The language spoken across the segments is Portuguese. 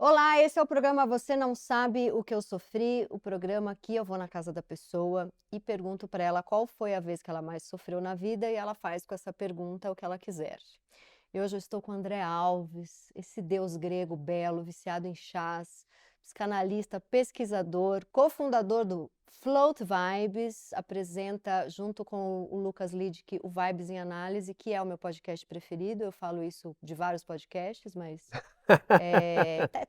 Olá, esse é o programa Você Não Sabe o que eu sofri, o programa que eu vou na casa da pessoa e pergunto para ela qual foi a vez que ela mais sofreu na vida e ela faz com essa pergunta o que ela quiser. E hoje eu estou com André Alves, esse deus grego belo, viciado em chás, psicanalista, pesquisador, cofundador do Float Vibes, apresenta junto com o Lucas Lidke o Vibes em Análise, que é o meu podcast preferido. Eu falo isso de vários podcasts, mas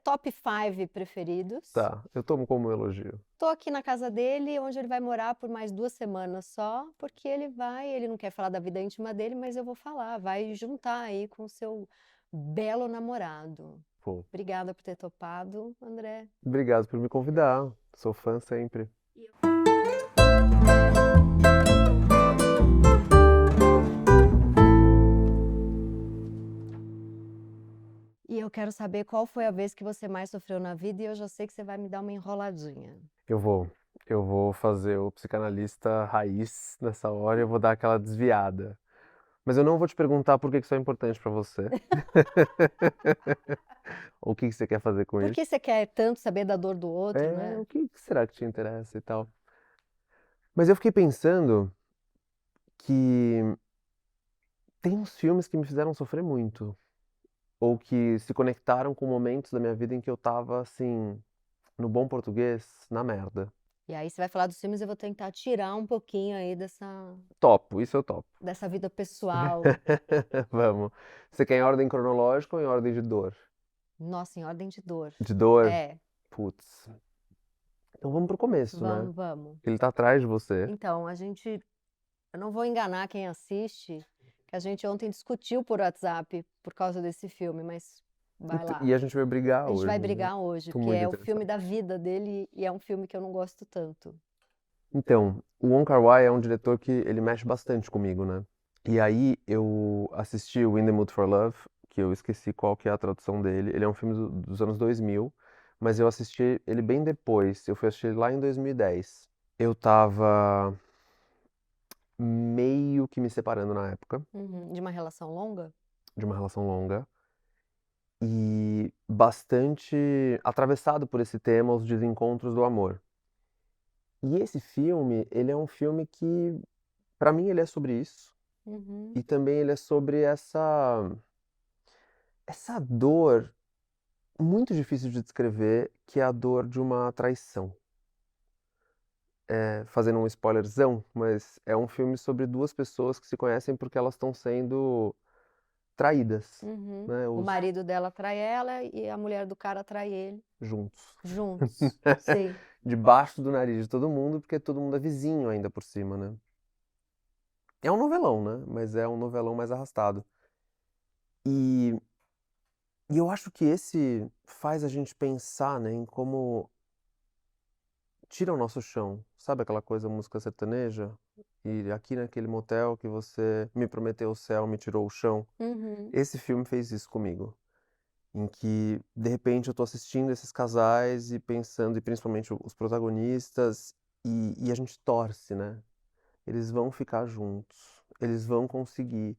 top 5 preferidos. Tá, eu tomo como um elogio. Tô aqui na casa dele, onde ele vai morar por mais 2 semanas só, porque ele não quer falar da vida íntima dele, mas eu vou falar, vai juntar aí com o seu belo namorado. Pô, Obrigada por ter topado, André. obrigado por me convidar. Sou fã sempre. E eu quero saber qual foi a vez que você mais sofreu na vida e eu já sei que você vai me dar uma enroladinha. Eu vou, eu vou fazer o psicanalista raiz nessa hora e eu vou dar aquela desviada. Mas eu não vou te perguntar por que isso é importante pra você. Ou o que você quer fazer com Por isso. que você quer tanto saber da dor do outro, né? O que será que te interessa e tal. Mas eu fiquei pensando que tem uns filmes que me fizeram sofrer muito. Ou que se conectaram com momentos da minha vida em que eu tava, assim, no bom português, na merda. E aí você vai falar dos filmes e eu vou tentar tirar um pouquinho aí Topo, isso eu topo. dessa vida pessoal. Vamos. Você quer em ordem cronológica ou em ordem de dor? Nossa, em ordem de dor. De dor? É, Putz. Então vamos pro começo, né? vamos, vamos. Ele tá atrás de você. Então, eu não vou enganar quem assiste, que a gente ontem discutiu por WhatsApp por causa desse filme, mas vai lá. E a gente vai brigar A gente vai hoje, né? brigar hoje, Tô porque muito é o filme interessado. da vida dele e é um filme que eu não gosto tanto. Então, o Wong Kar-wai é um diretor que ele mexe bastante comigo, né? E aí eu assisti o In the Mood for Love, que eu esqueci qual que é a tradução dele. Ele é um filme dos anos 2000, mas eu assisti ele bem depois. Eu fui assistir lá em 2010. Eu tava meio que me separando na época, Uhum. De uma relação longa? de uma relação longa, e bastante atravessado por esse tema, os desencontros do amor. E esse filme, ele é um filme que, pra mim, ele é sobre isso, Uhum. e também ele é sobre essa dor muito difícil de descrever, que é a dor de uma traição. Fazendo um spoilerzão, mas é um filme sobre duas pessoas que se conhecem porque elas estão sendo traídas, Uhum. né, O os marido dela trai ela e a mulher do cara trai ele. juntos. Juntos. Sim. Debaixo do nariz de todo mundo, porque todo mundo é vizinho ainda por cima, né. É um novelão, né, mas é um novelão mais arrastado. E e eu acho que esse faz a gente pensar, né, em como tira o nosso chão. Sabe aquela coisa música sertaneja? E aqui naquele motel que você me prometeu o céu, me tirou o chão. Uhum. Esse filme fez isso comigo. Em que, de repente, eu tô assistindo esses casais e pensando, e principalmente os protagonistas, e a gente torce, né? Eles vão ficar juntos, eles vão conseguir,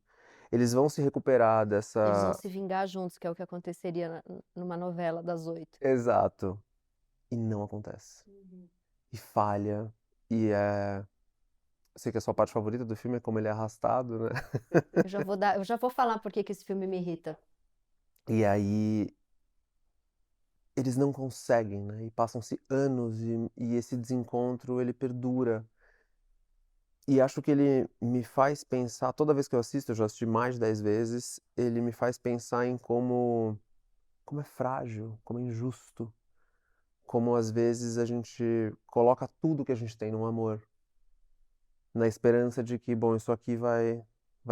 eles vão se recuperar Eles vão dessa. se vingar juntos, que é o que aconteceria numa novela das 8. Exato. E não acontece. Uhum. E falha, e é. Sei que a sua parte favorita do filme é como ele é arrastado, né? Eu já vou falar por que que esse filme me irrita. E aí eles não conseguem, né? E passam-se anos e esse desencontro ele perdura. E acho que ele me faz pensar, toda vez que eu assisto, eu já assisti mais de 10 vezes, ele me faz pensar em como é frágil, como é injusto, como às vezes a gente coloca tudo que a gente tem num amor, na esperança de que, bom, isso aqui vai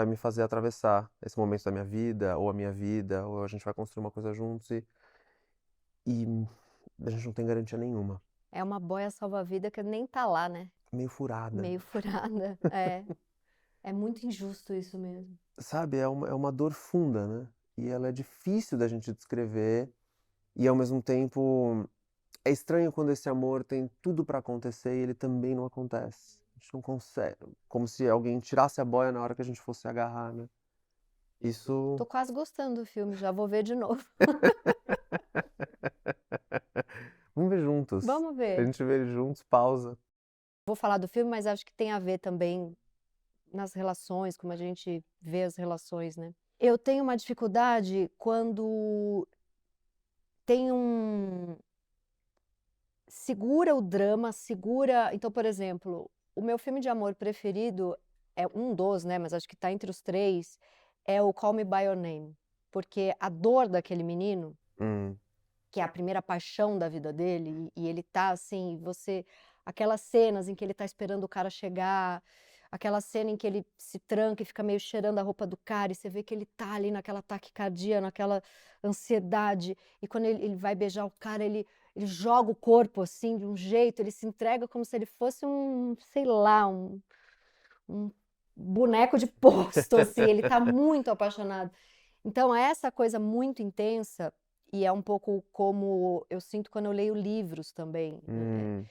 me fazer atravessar esse momento da minha vida, ou a minha vida, ou a gente vai construir uma coisa juntos e a gente não tem garantia nenhuma. É uma boia salva-vida que nem tá lá, né? Meio furada. Meio furada. É. É muito injusto isso mesmo. Sabe, é uma dor funda, né? E ela é difícil da gente descrever, e ao mesmo tempo é estranho quando esse amor tem tudo pra acontecer e ele também não acontece. A gente não consegue, como se alguém tirasse a boia na hora que a gente fosse agarrar, né? Isso Tô quase gostando do filme, já vou ver de novo. ver juntos. Vamos A ver. gente vê ele juntos, pausa. Vou falar do filme, mas acho que tem a ver também nas relações, como a gente vê as relações, né. Eu tenho uma dificuldade quando tem segura o drama, segura então, por exemplo, o meu filme de amor preferido é um dos, né, mas acho que tá entre os 3 é o Call Me by Your Name, porque a dor daquele menino, Hum. que é a primeira paixão da vida dele, e ele tá assim, aquelas cenas em que ele tá esperando o cara chegar, aquela cena em que ele se tranca e fica meio cheirando a roupa do cara, e você vê que ele tá ali naquela taquicardia, naquela ansiedade, e quando ele vai beijar o cara, ele joga o corpo, assim, de um jeito, ele se entrega como se ele fosse um, sei lá, um boneco de posto, assim, ele tá muito apaixonado. Então essa coisa muito intensa, e é um pouco como eu sinto quando eu leio livros também, né, Hum.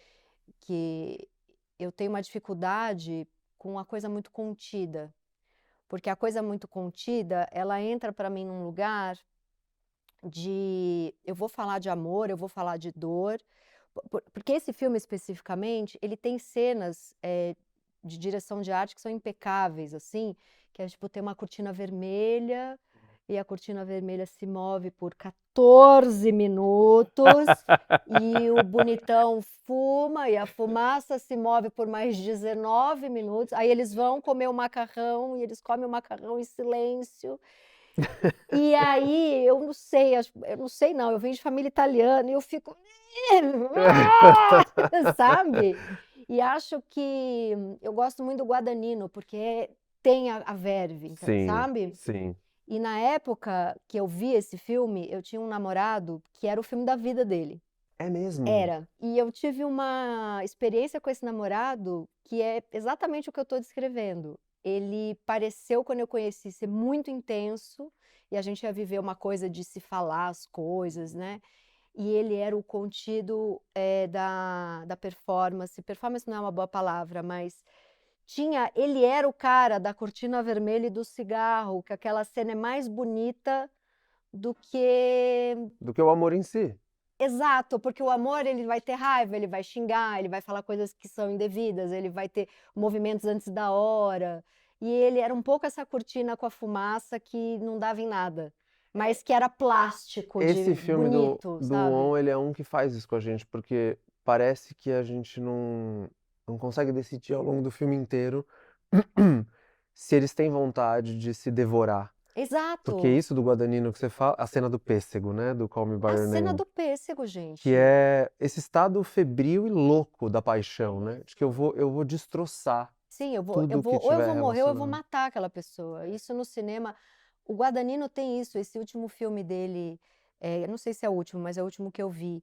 que eu tenho uma dificuldade com a coisa muito contida, porque a coisa muito contida, ela entra para mim num lugar de eu vou falar de amor, eu vou falar de dor, porque esse filme especificamente, ele tem cenas, de direção de arte que são impecáveis, assim, que é tipo, tem uma cortina vermelha, e a cortina vermelha se move por 14 minutos, e o bonitão fuma, e a fumaça se move por mais 19 minutos, aí eles vão comer o macarrão, e eles comem o macarrão em silêncio, e aí, eu não sei não, eu venho de família italiana e eu fico sabe? E acho que eu gosto muito do Guadagnino, porque tem a verve, Sim, sabe? sim. E na época que eu vi esse filme, eu tinha um namorado que era o filme da vida dele. É mesmo? Era. E eu tive uma experiência com esse namorado que é exatamente o que eu estou descrevendo. Ele pareceu, quando eu conheci, ser muito intenso, e a gente ia viver uma coisa de se falar as coisas, né? E ele era o contido, da performance. Performance não é uma boa palavra, mas ele era o cara da cortina vermelha e do cigarro, que aquela cena é mais bonita do que Do que o amor em si. exato, porque o amor ele vai ter raiva, ele vai xingar, ele vai falar coisas que são indevidas, ele vai ter movimentos antes da hora. E ele era um pouco essa cortina com a fumaça que não dava em nada, mas que era plástico, de Esse filme bonito, do sabe? On, ele é um que faz isso com a gente, porque parece que a gente não consegue decidir ao longo do filme inteiro se eles têm vontade de se devorar. Porque Exato. isso do Guadagnino que você fala, a cena do pêssego, né, do Call Me by A Your cena Name, do pêssego, que gente. é esse estado febril e louco da paixão, né, de que eu vou destroçar Sim, tudo que ou eu tiver vou morrer ou eu vou relacionado. matar aquela pessoa. Isso no cinema, o Guadagnino tem isso, esse último filme dele, eu não sei se é o último, mas é o último que eu vi,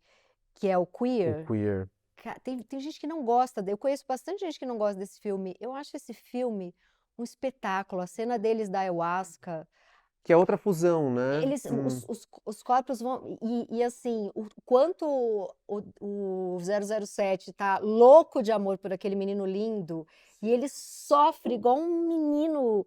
que é o O Queer. queer. Tem gente que não gosta, eu conheço bastante gente que não gosta desse filme. Eu acho esse filme um espetáculo, a cena deles da ayahuasca, Que é outra fusão, né. eles os corpos vão e assim, o quanto o 007 tá louco de amor por aquele menino lindo, e ele sofre igual um menino.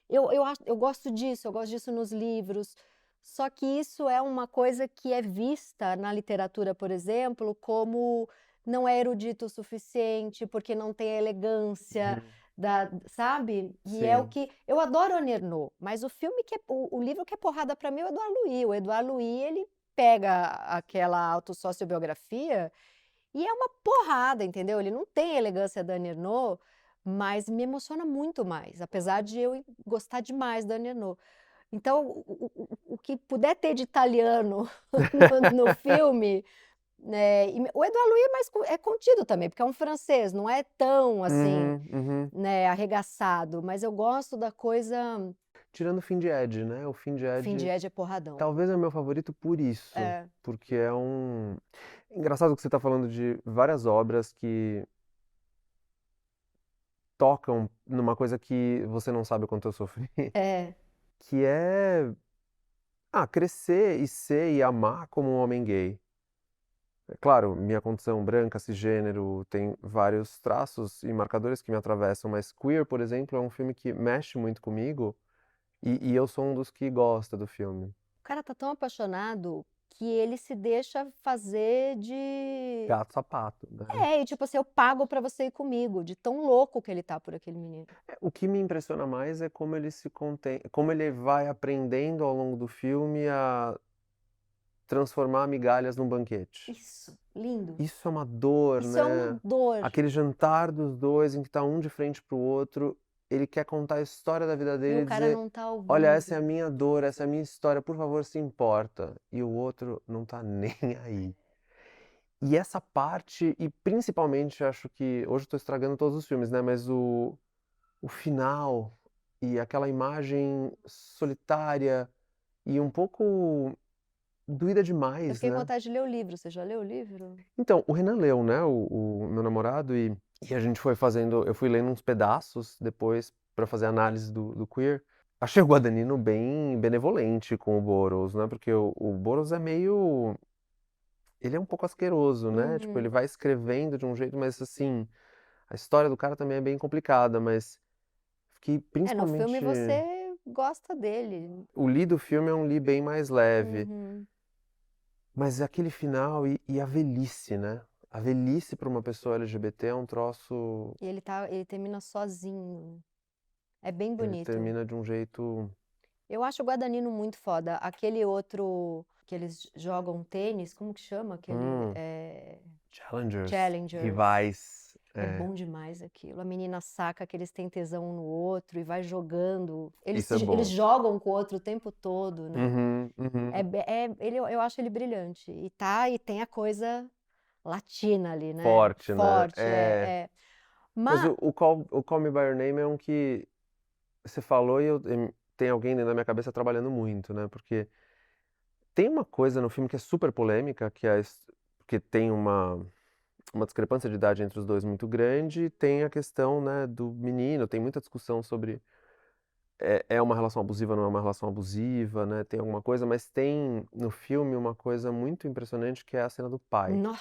Eu gosto disso, eu gosto disso nos livros, só que isso é uma coisa que é vista na literatura, por exemplo, como não é erudito o suficiente, porque não tem a elegância Uhum. sabe? E é o Sim. que eu adoro o Ernaux, mas o filme que é o livro que é porrada para mim é o Edouard Louis. O Edouard Louis, ele pega aquela autossociobiografia e é uma porrada, entendeu? Ele não tem a elegância da Annie Ernaux, mas me emociona muito mais, apesar de eu gostar demais da Annie Ernaux. Então, o que puder ter de italiano no filme, né? O Edouard Louis é mais é contido também, porque é um francês, não é tão assim, Uhum, uhum. né, arregaçado, mas eu gosto da coisa. Tirando o Fim de Ed, né, o Fim de Fim de Ed Ed é porradão. talvez é o meu favorito por isso, É, porque é um engraçado que você está falando de várias obras que tocam numa coisa que você não sabe o quanto eu sofri, é, que é, crescer e ser e amar como um homem gay. É claro, minha condição branca, cisgênero, tem vários traços e marcadores que me atravessam, mas Queer, por exemplo, é um filme que mexe muito comigo e eu sou um dos que gosta do filme. o cara tá tão apaixonado que ele se deixa fazer de... Gato-sapato, né. E tipo assim, eu pago pra você ir comigo, de tão louco que ele tá por aquele menino. O que me impressiona mais é como ele vai aprendendo ao longo do filme a transformar migalhas num banquete. Isso, lindo. Isso é uma dor, Isso é uma né. dor. Aquele jantar dos 2 em que tá um de frente para o outro, ele quer contar a história da vida E dele o e cara dizer: não tá "Olha, essa é a ouvindo. minha dor, essa é a minha história, por favor, se importa". E o outro não tá nem aí. E essa parte e principalmente acho que hoje eu tô estragando todos os filmes, né, mas o final e aquela imagem solitária e um pouco doída Eu demais, fiquei com né. vontade de ler o livro. Você já leu o livro? Então, o Renan leu, né, o meu namorado e a gente foi fazendo eu fui lendo uns pedaços depois pra fazer análise do Queer. Achei o Guadagnino bem benevolente com o Burroughs, né, porque o Burroughs é meio ele é um pouco asqueroso, né, tipo, ele Uhum. vai escrevendo de um jeito, mas assim, a história do cara também é bem complicada, mas fiquei No filme principalmente você gosta dele. o Lee do filme é um Lee bem mais leve, Uhum. mas aquele final e a velhice, né, a velhice pra uma pessoa LGBT é um troço. E ele termina sozinho. É bem Ele bonito. termina de um jeito Eu acho o Guadagnino muito foda. Aquele outro que eles jogam tênis, como que chama aquele? hum, challengers, Challengers. rivais, É bom demais aquilo. A menina saca que eles têm tesão um no outro e vai jogando. isso é Eles bom. jogam com o outro o tempo todo, né? Uhum, uhum. Eu acho ele brilhante. E tem a coisa latina ali, né? Forte, né. Forte, é. Mas Mas o Call Me by Your Name é um que você falou e tem alguém dentro da minha cabeça trabalhando muito, né, porque tem uma coisa no filme que é super polêmica, que é porque tem uma discrepância de idade entre os 2 muito grande, tem a questão, né, do menino, tem muita discussão sobre é uma relação abusiva, não é uma relação abusiva, né, tem alguma coisa, mas tem no filme uma coisa muito impressionante que é a cena do pai. nó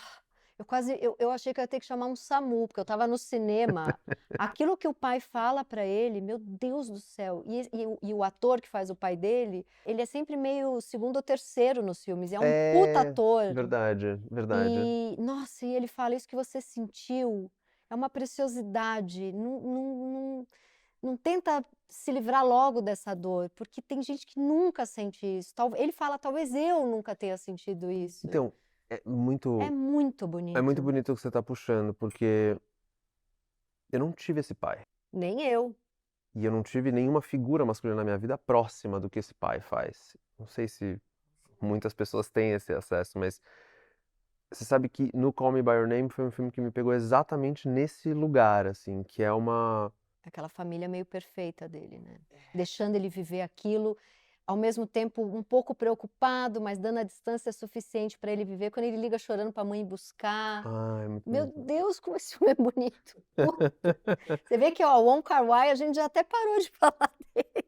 eu achei que eu ia ter que chamar um SAMU, porque eu estava no cinema. Aquilo que o pai fala pra ele, meu Deus do céu. E o ator que faz o pai dele, ele é sempre meio segundo ou terceiro nos filmes. É um puta É, ator. verdade, verdade. E, nossa, e ele fala: "Isso que você sentiu é uma preciosidade. Não tenta se livrar logo dessa dor, porque tem gente que nunca sente isso". Ele fala: "Talvez eu nunca tenha sentido isso". Então, é É muito muito é muito bonito. bonito o que você tá puxando, porque eu não tive esse pai, Nem eu. e eu não tive nenhuma figura masculina na minha vida próxima do que esse pai faz. Não sei se muitas pessoas têm esse acesso, mas você sabe que no Call Me by Your Name foi um filme que me pegou exatamente nesse lugar, assim, que é uma Aquela família meio perfeita dele, né. Deixando ele viver aquilo, ao mesmo tempo um pouco preocupado, mas dando a distância suficiente para ele viver. Quando ele liga chorando para a mãe ir buscar. é muito Meu bonito. Deus, como esse filme é bonito. Puta. Você vê que, ó, o Wong Kar-wai a gente já até parou de falar dele.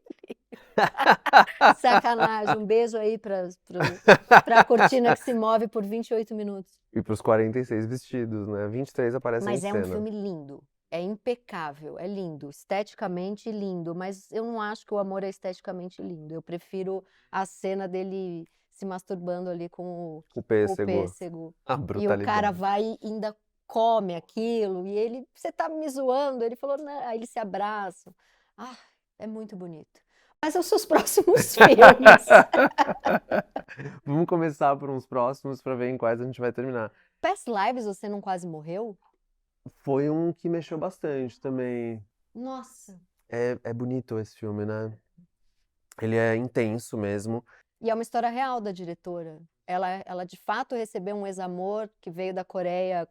Sacanagem. Um beijo aí pra cortina que se move por 28 minutos. E para os 46 vestidos, né, 23 aparecem em Mas é um cena. filme lindo, é impecável, é lindo, esteticamente lindo, mas eu não acho que o amor é esteticamente lindo, eu prefiro a cena dele se masturbando ali O com o pêssego, pêssego, a e o cara brutalidade. vai e ainda come aquilo, e ele: "Você tá me zoando?", ele falou: "Não", aí eles se abraçam. Ah, é muito bonito. Mas os seus próximos filmes? Vamos começar por uns próximos pra ver em quais a gente vai terminar. Past Lives, você não quase morreu? Foi um que mexeu bastante também. Nossa. É bonito esse filme, né. Ele é intenso mesmo. E é uma história real da diretora. Ela de fato recebeu um ex-amor que veio da Coreia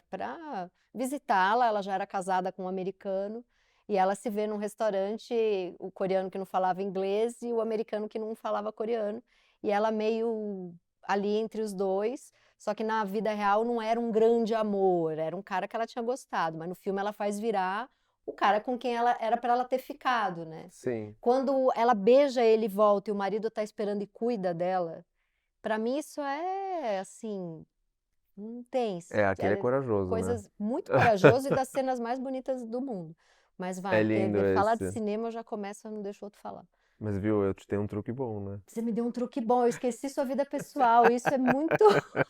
para visitá-la. Ela já era casada com um americano e ela se vê num restaurante, o coreano que não falava inglês e o americano que não falava coreano, e ela meio ali entre os dois. Só que na vida real não era um grande amor, era um cara que ela tinha gostado, mas no filme ela faz virar o cara com quem ela era para ela ter ficado, né? Sim. Quando ela beija ele e volta e o marido tá esperando e cuida dela, pra mim isso é, assim, não tem Aquele é corajoso, né. coisas muito corajoso e das cenas mais bonitas do mundo. Mas É vai, lindo falar de esse. cinema eu já começo, eu não deixo o outro falar. Mas viu, eu te dei um truque bom, né? Você me deu um truque bom, eu esqueci sua vida pessoal, isso é muito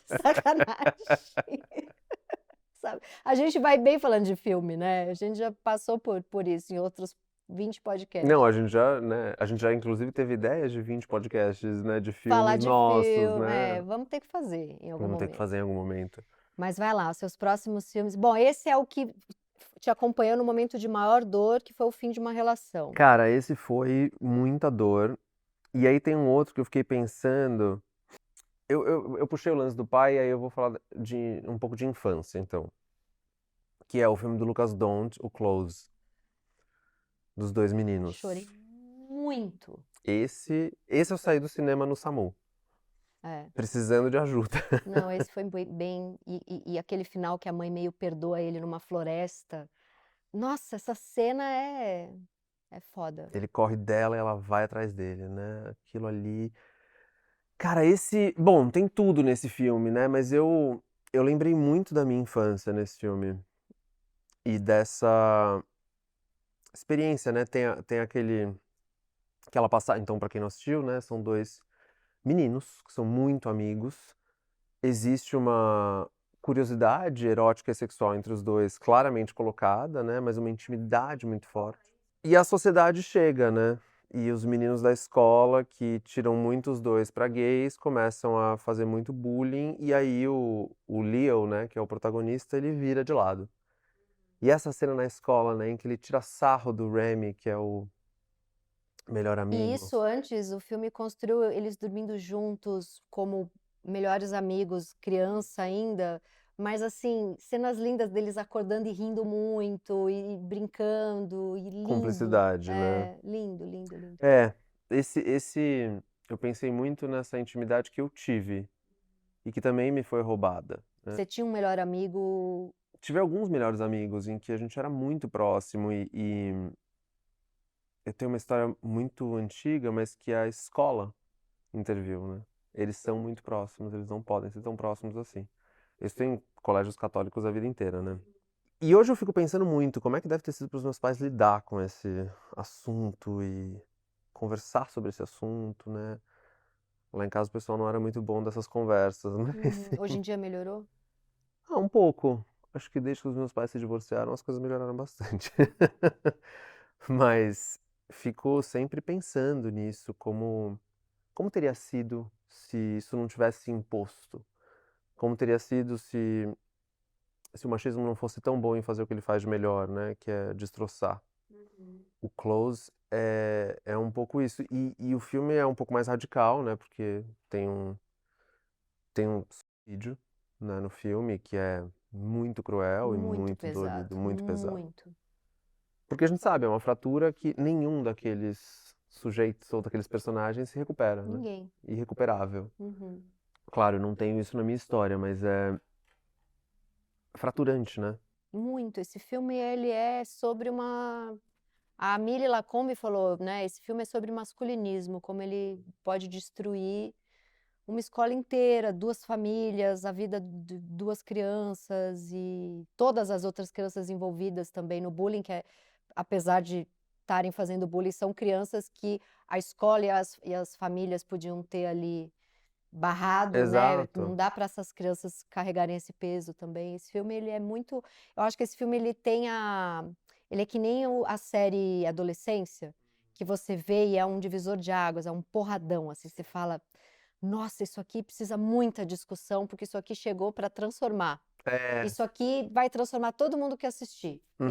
sacanagem. Sabe? A gente vai bem falando de filme, né? A gente já passou por isso em outros 20 Não, podcasts. a gente já, né? A gente já inclusive teve ideias de 20 podcasts, né? De Falar filmes de nossos, filme, né? vamos ter que fazer em algum Vamos ter que momento. fazer em algum momento. Mas vai lá, os seus próximos filmes. Bom, esse é o que te acompanhou no momento de maior dor, que foi o fim de uma relação. Cara, esse foi muita dor. E aí tem um outro que eu fiquei pensando. Eu puxei o lance do pai, aí eu vou falar de um pouco de infância, então. Que é o filme do Lucas Dont, o Close, dos dois Chorei meninos. muito. Esse eu saí do cinema no SAMU, É. precisando de ajuda. Não, esse foi bem. E aquele final que a mãe meio perdoa ele numa floresta. Nossa, essa cena é foda. Ele corre dela e ela vai atrás dele, né? Aquilo ali. Cara, esse. Bom, tem tudo nesse filme, né? Mas eu lembrei muito da minha infância nesse filme. E dessa experiência, né? Tem aquela passagem. Então, pra quem não assistiu, né? São dois meninos que são muito amigos. Existe uma curiosidade erótica e sexual entre os dois claramente colocada, né? Mas uma intimidade muito forte. E a sociedade chega, né? E os meninos da escola que tiram muito os dois pra gays começam a fazer muito bullying e aí o Leo, né, que é o protagonista, ele vira de lado. E essa cena na escola, né, em que ele tira sarro do Remy, que é o melhor E amigo. isso antes, o filme construiu eles dormindo juntos como melhores amigos, criança ainda, mas assim, cenas lindas deles acordando e rindo muito, e brincando, e lindo. Cumplicidade, né? É, lindo, lindo, lindo. É, esse eu pensei muito nessa intimidade que eu tive e que também me foi roubada, né? Você tinha um melhor amigo. Tive alguns melhores amigos em que a gente era muito próximo e eu tenho uma história muito antiga, mas que a escola interviu, né? Eles são muito próximos, eles não podem ser tão próximos assim. Eles têm colégios católicos a vida inteira, né? E hoje eu fico pensando muito como é que deve ter sido para os meus pais lidar com esse assunto e conversar sobre esse assunto, né? Lá em casa o pessoal não era muito bom dessas conversas, mas Hoje em dia melhorou? um pouco. Acho que desde que os meus pais se divorciaram, as coisas melhoraram bastante. Mas fico sempre pensando nisso, como teria sido se isso não tivesse imposto? Como teria sido se o machismo não fosse tão bom em fazer o que ele faz de melhor, né? Que é destroçar. O Close é um pouco isso. E o filme é um pouco mais radical, né? Porque tem um suicídio, né, no filme que é muito cruel e Muito muito dolorido, pesado, muito pesado. muito. Porque a gente sabe, é uma fratura que nenhum daqueles sujeitos ou daqueles personagens se recupera, né? Ninguém. Irrecuperável. Uhum. Claro, eu não tenho isso na minha história, mas é fraturante, né? Muito. Esse filme, ele é sobre uma. A Amélie Lacombe falou, né? Esse filme é sobre masculinismo, como ele pode destruir uma escola inteira, duas famílias, a vida de duas crianças e todas as outras crianças envolvidas também no bullying, apesar de estarem fazendo bullying, são crianças que a escola e as famílias podiam ter ali barrado, né? Não Exato. dá para essas crianças carregarem esse peso também. Esse filme, ele é muito. Eu acho que esse filme, ele tem a. Ele é que nem a série Adolescência, que você vê e é um divisor de águas, é um porradão, assim, você fala. Nossa, isso aqui precisa muita discussão, porque isso aqui chegou para transformar. É. Isso aqui vai transformar todo mundo que assistir. Uhum.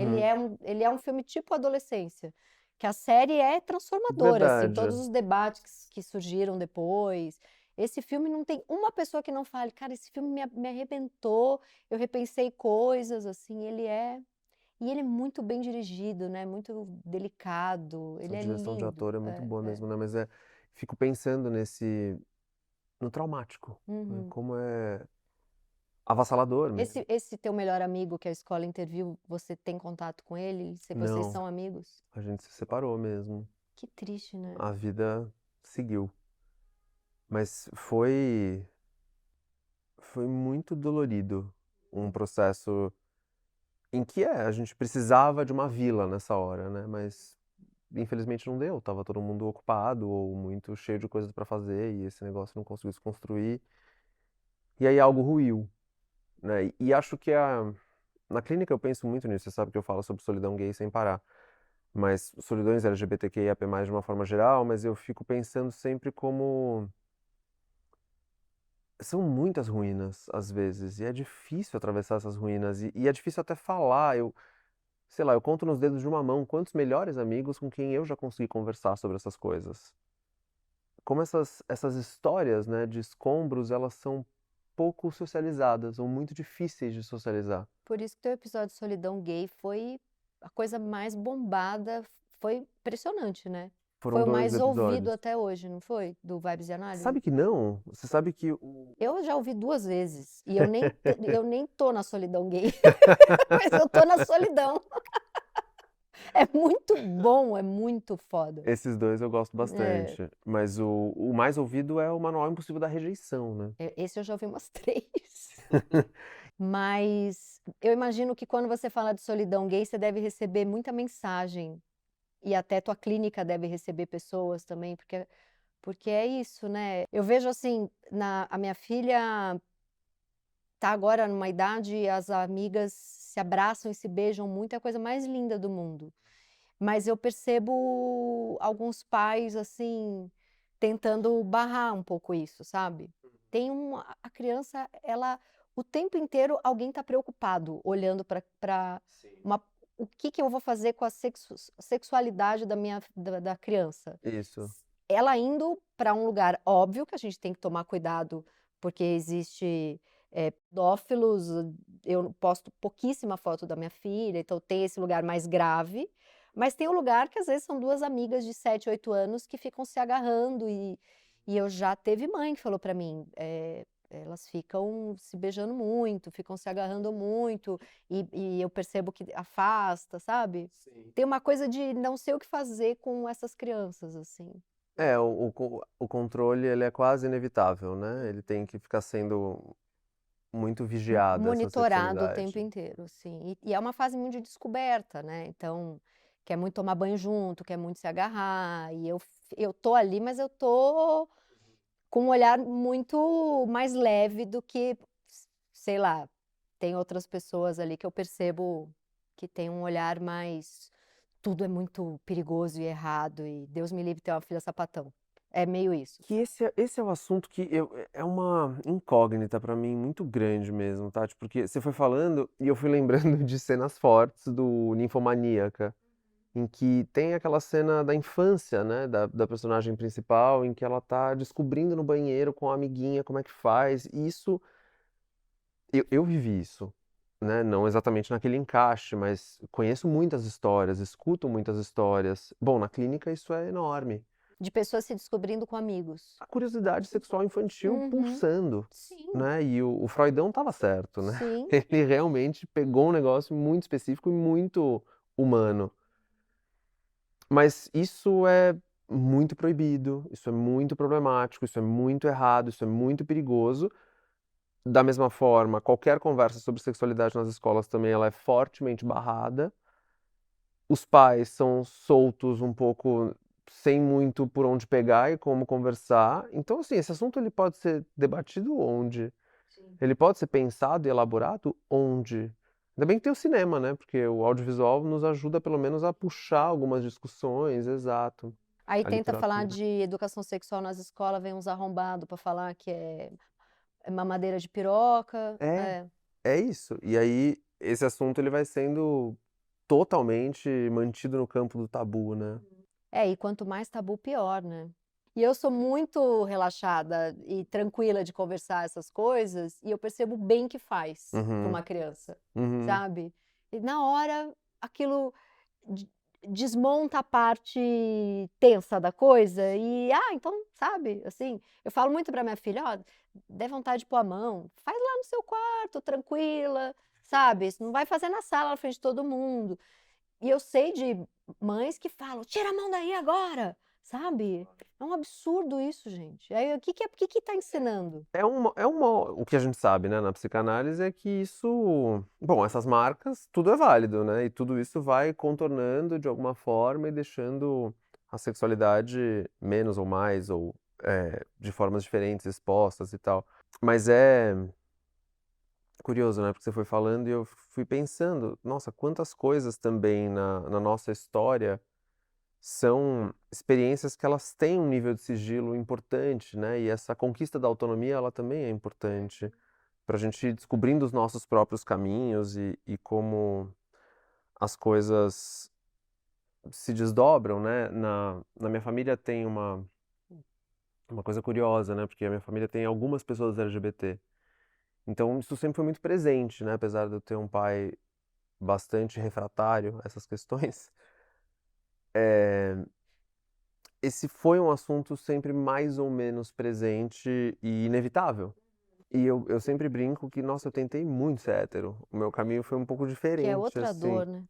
Ele é um filme tipo Adolescência, que a série é transformadora, assim, todos Verdade. os debates que surgiram depois. Esse filme não tem uma pessoa que não fale, cara, esse filme me arrebentou, eu repensei coisas, assim, e ele é muito bem dirigido, né? Muito delicado, ele Essa é direção de lindo. ator é muito É, boa é. mesmo, né? Mas fico pensando no traumático, né? Uhum. Como é avassalador mesmo. Esse teu melhor amigo que a escola interviu, você tem contato com ele? Se vocês Não, são amigos? a gente se separou mesmo. Que triste, né? A vida seguiu. Mas foi muito dolorido um processo em que a gente precisava de uma vila nessa hora, né? Mas infelizmente não deu, estava todo mundo ocupado ou muito cheio de coisas para fazer e esse negócio não conseguiu se construir. E aí algo ruiu, né? E acho que na clínica eu penso muito nisso, você sabe que eu falo sobre solidão gay sem parar. Mas solidões LGBTQIAP+, de uma forma geral, mas eu fico pensando sempre como são muitas ruínas, às vezes, e é difícil atravessar essas ruínas, e é difícil até falar. Sei lá, eu conto nos dedos de uma mão quantos melhores amigos com quem eu já consegui conversar sobre essas coisas. Como essas histórias, né, de escombros, elas são pouco socializadas ou muito difíceis de socializar. Por isso que teu episódio de Solidão Gay foi a coisa mais bombada, foi impressionante, né? Foi Foram o 2 mais ouvido episódios. até hoje, não foi? Do Vibes e Análise? Sabe que não? Você sabe que o Eu já ouvi 2 vezes e eu nem tô na solidão gay, mas eu tô na solidão. É muito bom, é muito foda. esses 2 eu gosto É, bastante, mas o mais ouvido é o Manual Impossível da Rejeição, né. esse eu já ouvi umas 3. Mas eu imagino que quando você fala de solidão gay, você deve receber muita mensagem e até tua clínica deve receber pessoas também, porque é isso, né. Eu vejo assim, a minha filha tá agora numa idade, as amigas se abraçam e se beijam muito, é a coisa mais linda do mundo. Mas eu percebo alguns pais, assim, tentando barrar um pouco isso, sabe. Tem a criança, ela o tempo inteiro alguém tá preocupado, olhando pra Sim. uma o que que eu vou fazer com a sexualidade da criança. Isso. Ela indo para um lugar óbvio que a gente tem que tomar cuidado, porque existe, pedófilos, eu posto pouquíssima foto da minha filha, então tem esse lugar mais grave, mas tem o lugar que às vezes são 2 amigas de 7, 8 anos que ficam se agarrando e eu já teve mãe que falou para mim, elas ficam se beijando muito, ficam se agarrando muito, e eu percebo que afasta, sabe. Sim. Tem uma coisa de não sei o que fazer com essas crianças, assim. É, o controle, ele é quase inevitável, né, ele tem que ficar sendo muito vigiada essa Monitorado o tempo sexualidade. inteiro, assim. E é uma fase muito de descoberta, né, então, quer muito tomar banho junto, quer muito se agarrar, e eu tô ali, mas eu tô com um olhar muito mais leve do que, sei lá, tem outras pessoas ali que eu percebo que tem um olhar mais tudo é muito perigoso e errado e Deus me livre ter uma filha sapatão. É meio isso, Que sabe. esse é o assunto que é uma incógnita pra mim muito grande mesmo, Tati, porque você foi falando e eu fui lembrando de cenas fortes do Ninfomaníaca, em que tem aquela cena da infância, né, da personagem principal, em que ela tá descobrindo no banheiro com a amiguinha como é que faz, e isso eu vivi isso, né, não exatamente naquele encaixe, mas conheço muitas histórias, escuto muitas histórias. Bom, na clínica isso é enorme. De pessoas se descobrindo com amigos. A curiosidade sexual infantil Uhum. pulsando, Sim, né, e o Freudão estava certo, né, sim. ele realmente pegou um negócio muito específico e muito humano. Mas isso é muito proibido, isso é muito problemático, isso é muito errado, isso é muito perigoso. Da mesma forma, qualquer conversa sobre sexualidade nas escolas também ela é fortemente barrada. Os pais são soltos um pouco, sem muito por onde pegar e como conversar. Então, assim, esse assunto ele pode ser debatido onde? Sim. Ele pode ser pensado e elaborado onde? Ainda bem que tem o cinema, né, porque o audiovisual nos ajuda pelo menos a puxar algumas discussões, exato. Aí A tenta falar literatura. de educação sexual nas escolas, vem uns arrombado pra falar que é mamadeira de piroca. É, É. é isso. E aí, esse assunto ele vai sendo totalmente mantido no campo do tabu, né. É, e quanto mais tabu, pior, né. E eu sou muito relaxada e tranquila de conversar essas coisas, e eu percebo o bem que faz para Uhum, uma criança, uhum. sabe. E na hora aquilo de desmonta a parte tensa da coisa e, então, sabe, assim, eu falo muito pra minha filha: "Ó, der vontade de pôr a mão, faz lá no seu quarto, tranquila, sabe, você não vai fazer na sala na frente de todo mundo". E eu sei de mães que falam: "Tira a mão daí agora", sabe? É um absurdo isso, gente. Aí o que que tá ensinando? O que a gente sabe, né, na psicanálise é que isso, bom, essas marcas, tudo é válido, né, e tudo isso vai contornando de alguma forma e deixando a sexualidade menos ou mais, ou de formas diferentes expostas e tal. Mas é curioso, né, porque você foi falando e eu fui pensando, nossa, quantas coisas também na nossa história são experiências que elas têm um nível de sigilo importante, né, e essa conquista da autonomia, ela também é importante para a gente ir descobrindo os nossos próprios caminhos e como as coisas se desdobram, né. Na minha família tem uma coisa curiosa, né, porque a minha família tem algumas pessoas LGBT, então isso sempre foi muito presente, né, apesar de eu ter um pai bastante refratário a essas questões, eh esse foi um assunto sempre mais ou menos presente e inevitável. E eu sempre brinco que, nossa, eu tentei muito ser hétero. O meu caminho foi um pouco Que é diferente, outra assim. dor, né?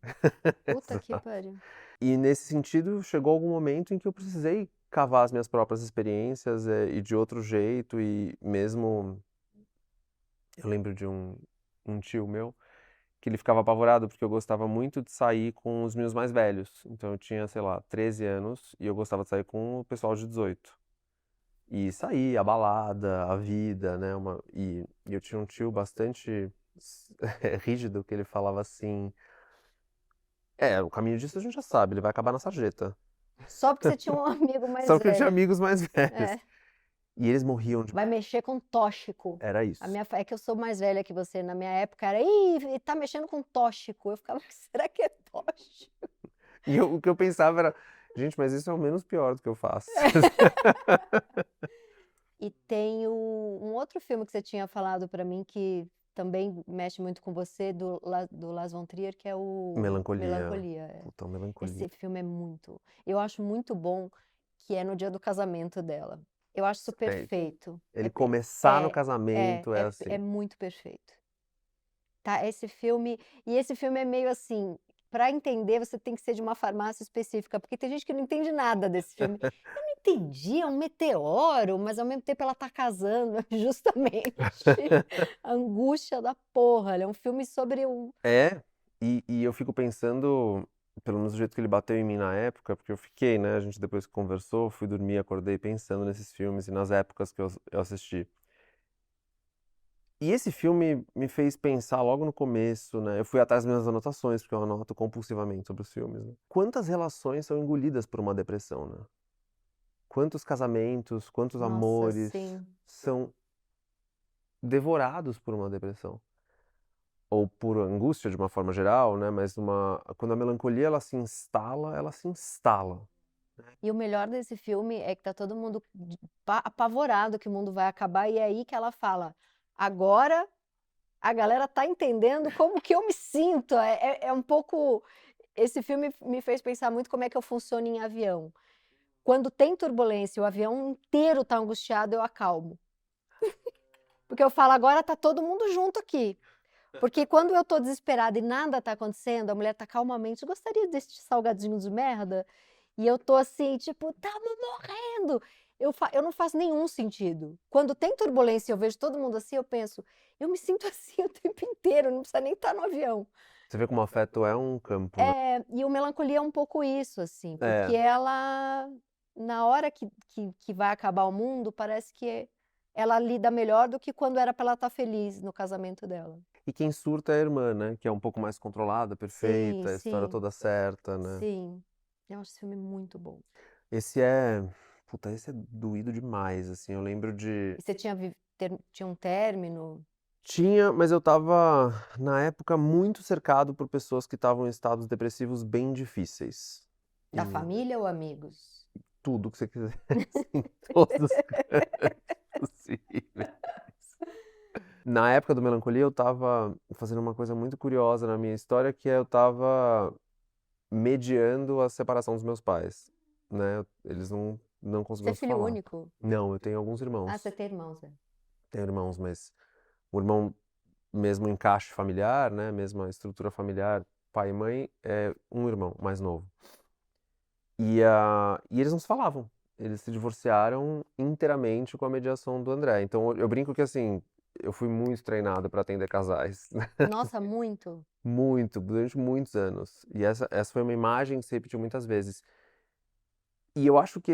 Puta que Exato. pariu. E nesse sentido, chegou algum momento em que eu precisei cavar as minhas próprias experiências, e de outro jeito, e mesmo eu lembro de um tio meu que ele ficava apavorado porque eu gostava muito de sair com os meus mais velhos. Então eu tinha, sei lá, 13 anos e eu gostava de sair com o pessoal de 18. E sair, a balada, a vida, né, e eu tinha um tio bastante rígido que ele falava assim: o caminho disso a gente já sabe, ele vai acabar na sarjeta". Só porque você tinha um amigo mais Só porque eu tinha velho. amigos mais velhos. É. E eles morriam de Vai mexer com tóxico. era A isso. minha fa É que eu sou mais velha que você, na minha época era: "Ih, tá mexendo com tóxico". Eu ficava: "Será que é tóxico?". O que eu pensava era: "Gente, mas isso é o menos pior do que eu faço". E tem um outro filme que você tinha falado pra mim que também mexe muito com você, do Lars von Trier, que é o Melancolia. Melancolia, é. Puta, melancolia. Esse filme é muito, eu acho muito bom, que é no dia do casamento dela. Eu acho isso É, perfeito. ele começar no casamento é É assim. muito perfeito. Tá, esse filme é meio assim, para entender você tem que ser de uma farmácia específica, porque tem gente que não entende nada desse filme. Eu não entendi, é um meteoro, mas ao mesmo tempo ela tá casando, justamente. A angústia da porra, ele é um filme sobre o É, e eu fico pensando, pelo menos do jeito que ele bateu em mim na época, porque eu fiquei, né, a gente depois que conversou, fui dormir, acordei pensando nesses filmes e nas épocas que eu assisti. E esse filme me fez pensar logo no começo, né, eu fui atrás das minhas anotações, porque eu anoto compulsivamente sobre os filmes, né. Quantas relações são engolidas por uma depressão, né? Quantos casamentos, quantos nossa, amores sim. são devorados por uma depressão? Ou por angústia de uma forma geral, né, mas quando a melancolia ela se instala. E o melhor desse filme é que tá todo mundo apavorado que o mundo vai acabar, e é aí que ela fala: "Agora a galera tá entendendo como que eu me sinto". É um pouco, esse filme me fez pensar muito como é que eu funciono em avião. Quando tem turbulência e o avião inteiro tá angustiado, eu acalmo. Porque eu falo: "Agora tá todo mundo junto aqui". Porque quando eu tô desesperada e nada tá acontecendo, a mulher tá calmamente: "Gostaria deste salgadinho de merda?". E eu tô assim, tipo: "Estamos morrendo". Eu não faço nenhum sentido. Quando tem turbulência e eu vejo todo mundo assim, eu penso: "Eu me sinto assim o tempo inteiro, não precisa nem estar no avião". Você vê como o afeto é um campo, né. E o Melancolia é um pouco isso, assim, porque É, ela, na hora que vai acabar o mundo, parece que ela lida melhor do que quando era pra ela estar feliz no casamento dela. e quem surta é a irmã, né, que é um pouco mais controlada, Sim, perfeita, a história sim, toda certa, né. sim. Eu acho esse filme muito bom. Esse é esse é doído demais, assim, eu lembro de E você tinha um término tinha, mas eu estava, na época, muito cercado por pessoas que estavam em estados depressivos bem difíceis. da E família ou amigos? tudo que você quiser, em todos os cantos possíveis. Na época do Melancolia, eu estava fazendo uma coisa muito curiosa na minha história, que é eu estava mediando a separação dos meus pais, né, eles não Você conseguiam é se filho falar. único? Não, eu tenho alguns Ah, você irmãos. tem irmãos, é. Tenho irmãos, mas o irmão, mesmo encaixe familiar, né, mesma estrutura familiar, pai e mãe, é um irmão mais novo. E eles não se falavam. Eles se divorciaram inteiramente com a mediação do André. Então eu brinco que assim, eu fui muito treinado para atender casais, Nossa, muito. muito, durante muitos anos. E essa foi uma imagem que se repetiu muitas vezes. E eu acho que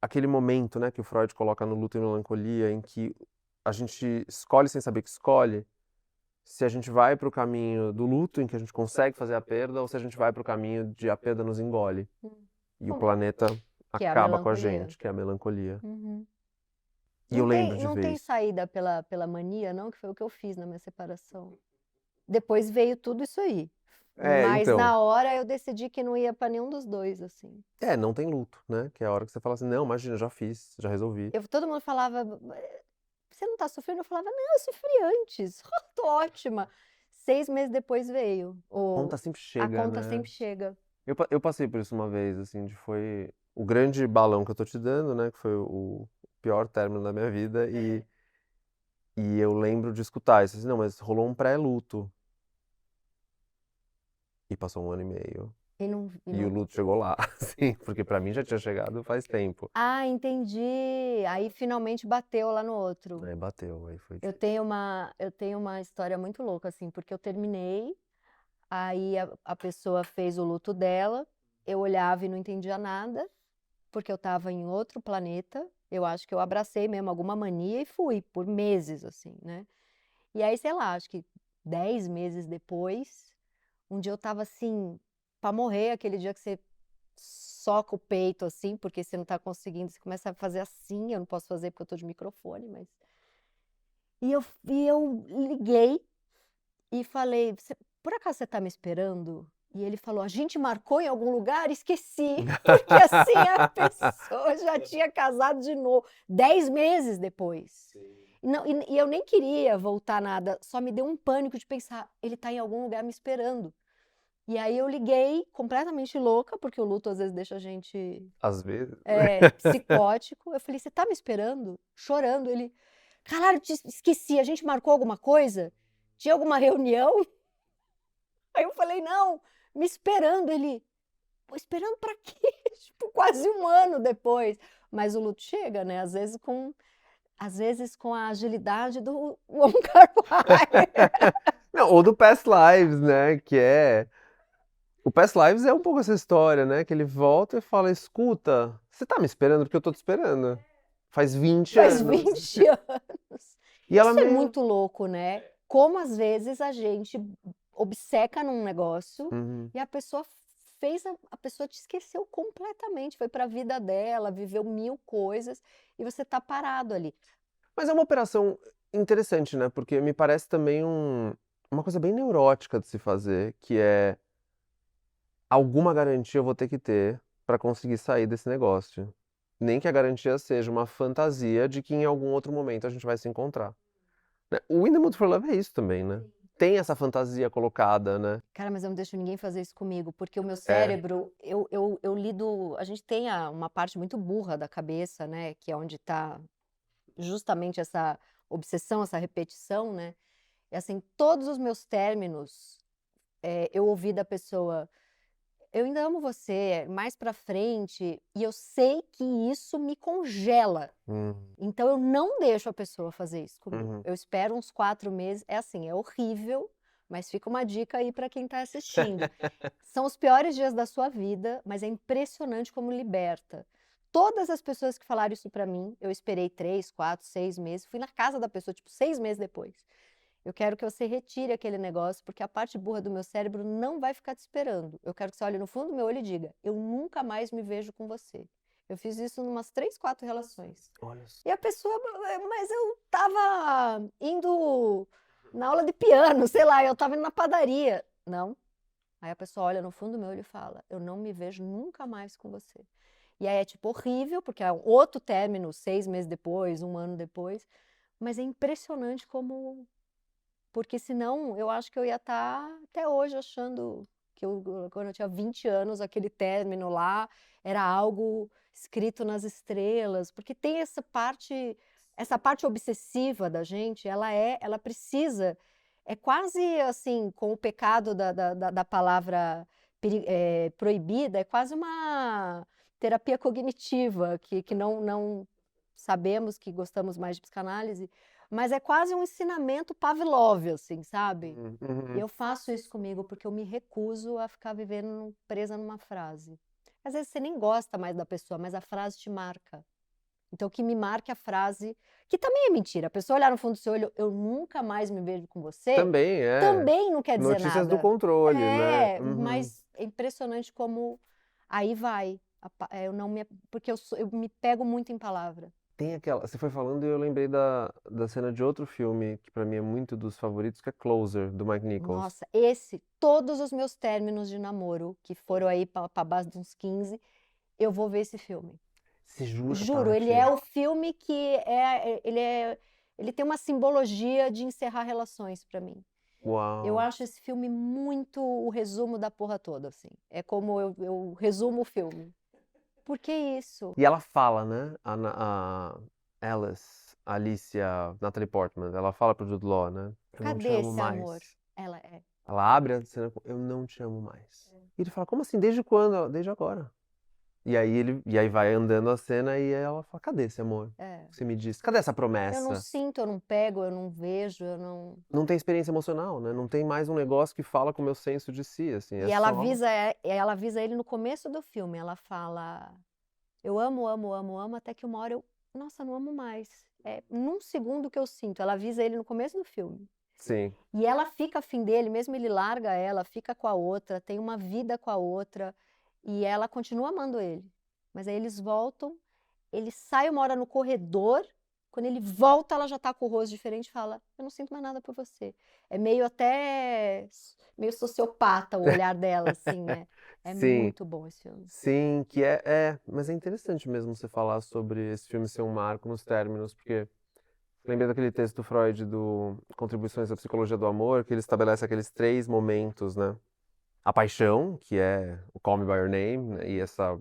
aquele momento, né, que o Freud coloca no Luto e Melancolia, em que a gente escolhe sem saber que escolhe, se a gente vai para o caminho do luto, em que a gente consegue fazer a perda, ou se a gente vai para o caminho de a perda nos engole Hum. e o Como- planeta Que é a acaba com a melancolia. gente, que é a melancolia. Uhum. E eu lembro de Não ver tem isso. saída pela mania, não, que foi o que eu fiz na minha separação. Depois veio tudo isso aí. É, Mas então. na hora eu decidi que não ia pra nenhum dos dois, assim. Não tem luto, né? Que é a hora que você fala assim, não, imagina, já fiz, já resolvi. Todo mundo falava, você não tá sofrendo? Eu falava, não, eu sofri antes, tô ótima. 6 meses depois veio. A conta sempre A chega, conta né? sempre chega. Eu passei por isso uma vez, assim, foi o grande balão que eu tô te dando, né? Que foi o pior término da minha vida. E eu lembro de escutar isso, assim, não, mas rolou um pré-luto. E passou 1 ano e meio. E não, e E o não... luto chegou lá, assim, porque pra mim já tinha chegado faz tempo. Ah, entendi. Aí finalmente bateu lá no outro. Aí bateu, aí foi Eu difícil. tenho uma, eu tenho uma história muito louca, assim, porque eu terminei, aí a pessoa fez o luto dela, eu olhava e não entendia nada, porque eu estava em outro planeta. Eu acho que eu abracei mesmo alguma mania e fui, por meses, assim, né? E aí, sei lá, acho que 10 meses depois, um dia eu tava assim, pra morrer, aquele dia que você soca o peito, assim, porque você não tá conseguindo, você começa a fazer assim, eu não posso fazer porque eu tô de microfone, mas... E eu liguei e falei, por acaso você tá me esperando? E ele falou, a gente marcou em algum lugar? Esqueci. Porque assim a pessoa já tinha casado de novo, 10 meses depois. Não, e eu nem queria voltar nada, só me deu um pânico de pensar, ele tá em algum lugar me esperando. E aí eu liguei completamente louca, porque o luto às vezes deixa a gente Às vezes. psicótico. Eu falei, você tá me esperando? Chorando. Ele, caralho, esqueci, a gente marcou alguma coisa? Tinha alguma reunião? Aí eu falei, não, me esperando. Ele, pô, esperando pra quê? Tipo, quase um ano depois. Mas o luto chega, né? Às vezes com a agilidade do Wong Kar-wai. Não, ou do Past Lives, né? Que é. O Past Lives é um pouco essa história, né? Que ele volta e fala: escuta, você tá me esperando porque eu tô te esperando. Faz 20 Faz anos. 20 anos. E ela Isso é meio. muito louco, né? Como às vezes a gente obceca num negócio Uhum. e a pessoa a pessoa te esqueceu completamente, foi para a vida dela, viveu mil coisas e você tá parado ali. Mas é uma operação interessante, né? Porque me parece também uma coisa bem neurótica de se fazer, que é alguma garantia eu vou ter que ter pra conseguir sair desse negócio. Nem que a garantia seja uma fantasia de que em algum outro momento a gente vai se encontrar. Né? O In the Mood for Love é isso também, né? Tem essa fantasia colocada, né? Cara, mas eu não deixo ninguém fazer isso comigo, porque o meu É. cérebro, eu lido. A gente tem uma parte muito burra da cabeça, né? Que é onde tá justamente essa obsessão, essa repetição, né? É assim, todos os meus términos, eu ouvi da pessoa, eu ainda amo você, mais pra frente, e eu sei que isso me congela. Hum, Então eu não deixo a pessoa fazer isso comigo. uhum. Eu espero uns 4 meses. É assim, é horrível, mas fica uma dica aí pra quem tá assistindo. São os piores dias da sua vida, mas é impressionante como liberta. Todas as pessoas que falaram isso pra mim, eu esperei 3, 4, 6 meses, fui na casa da pessoa, tipo, 6 meses depois. Eu quero que você retire aquele negócio, porque a parte burra do meu cérebro não vai ficar te esperando. Eu quero que você olhe no fundo do meu olho e diga: eu nunca mais me vejo com você. Eu fiz isso em umas 3, 4 relações. Olha só. E a pessoa, mas eu tava indo na aula de piano, sei lá, eu tava indo na padaria. Não. Aí a pessoa olha no fundo do meu olho e fala: eu não me vejo nunca mais com você. E aí é tipo horrível, porque é um outro término, 6 meses depois, um ano depois. Mas é impressionante como. Porque senão eu acho que eu ia estar até hoje achando que quando eu tinha 20 anos, aquele término lá era algo escrito nas estrelas. Porque tem essa parte obsessiva da gente, ela precisa, é quase assim, com o pecado da palavra proibida, é quase uma terapia cognitiva, que não sabemos que gostamos mais de psicanálise, mas é quase um ensinamento Pavlov, assim, sabe? E Uhum. eu faço isso comigo porque eu me recuso a ficar vivendo presa numa frase. Às vezes você nem gosta mais da pessoa, mas a frase te marca. Então, que me marque a frase, que também é mentira. A pessoa olhar no fundo do seu olho, eu nunca mais me vejo com você, Também é. também não quer dizer Notícias do nada. controle, né? É, Uhum. mas é impressionante como aí vai. Eu não me, porque eu me pego muito em palavra. Tem aquela. Você foi falando e eu lembrei da cena de outro filme, que pra mim é muito dos favoritos, que é Closer, do Mike Nichols. Nossa, todos os meus términos de namoro, que foram aí pra base de uns 15, eu vou ver esse filme. Você jura, Juro, ele é Tati? o filme que ele tem uma simbologia de encerrar relações pra mim. Eu Uau. acho esse filme muito o resumo da porra toda, assim. É como eu resumo o filme. Por que isso? E ela fala, né? A Alice, Alicia, Natalie Portman, ela fala pro Jude Law, né? Eu não te Cadê amo esse amor? mais. Ela é. Ela abre a cena com eu não te amo mais. E ele fala, como assim? Desde quando? Ela, desde agora. E aí vai andando a cena e ela fala, cadê esse amor? É. Você me disse, cadê essa Eu não promessa? sinto, eu não pego, eu não vejo, eu não. Não tem experiência emocional, né? Não tem mais um negócio que fala com o meu senso de si, assim, é E só. ela avisa ele no começo do filme. Ela fala: eu amo, amo, amo, amo, até que uma hora eu. Nossa, não amo mais. É num segundo que eu sinto. Ela avisa ele no começo do filme. Sim, E ela fica afim dele, mesmo ele larga ela, fica com a outra, tem uma vida com a outra, e ela continua amando ele. Mas aí eles voltam, ele sai uma hora no corredor, quando ele volta, ela já tá com o rosto diferente e fala: eu não sinto mais nada por você. É meio até meio sociopata o olhar dela, assim, é. É sim, muito bom esse filme. sim, que mas é interessante mesmo você falar sobre esse filme ser um marco nos términos, porque lembrei daquele texto do Freud do Contribuições à Psicologia do Amor, que ele estabelece aqueles três momentos, né? A paixão, que é o Call Me By Your Name, né? E essa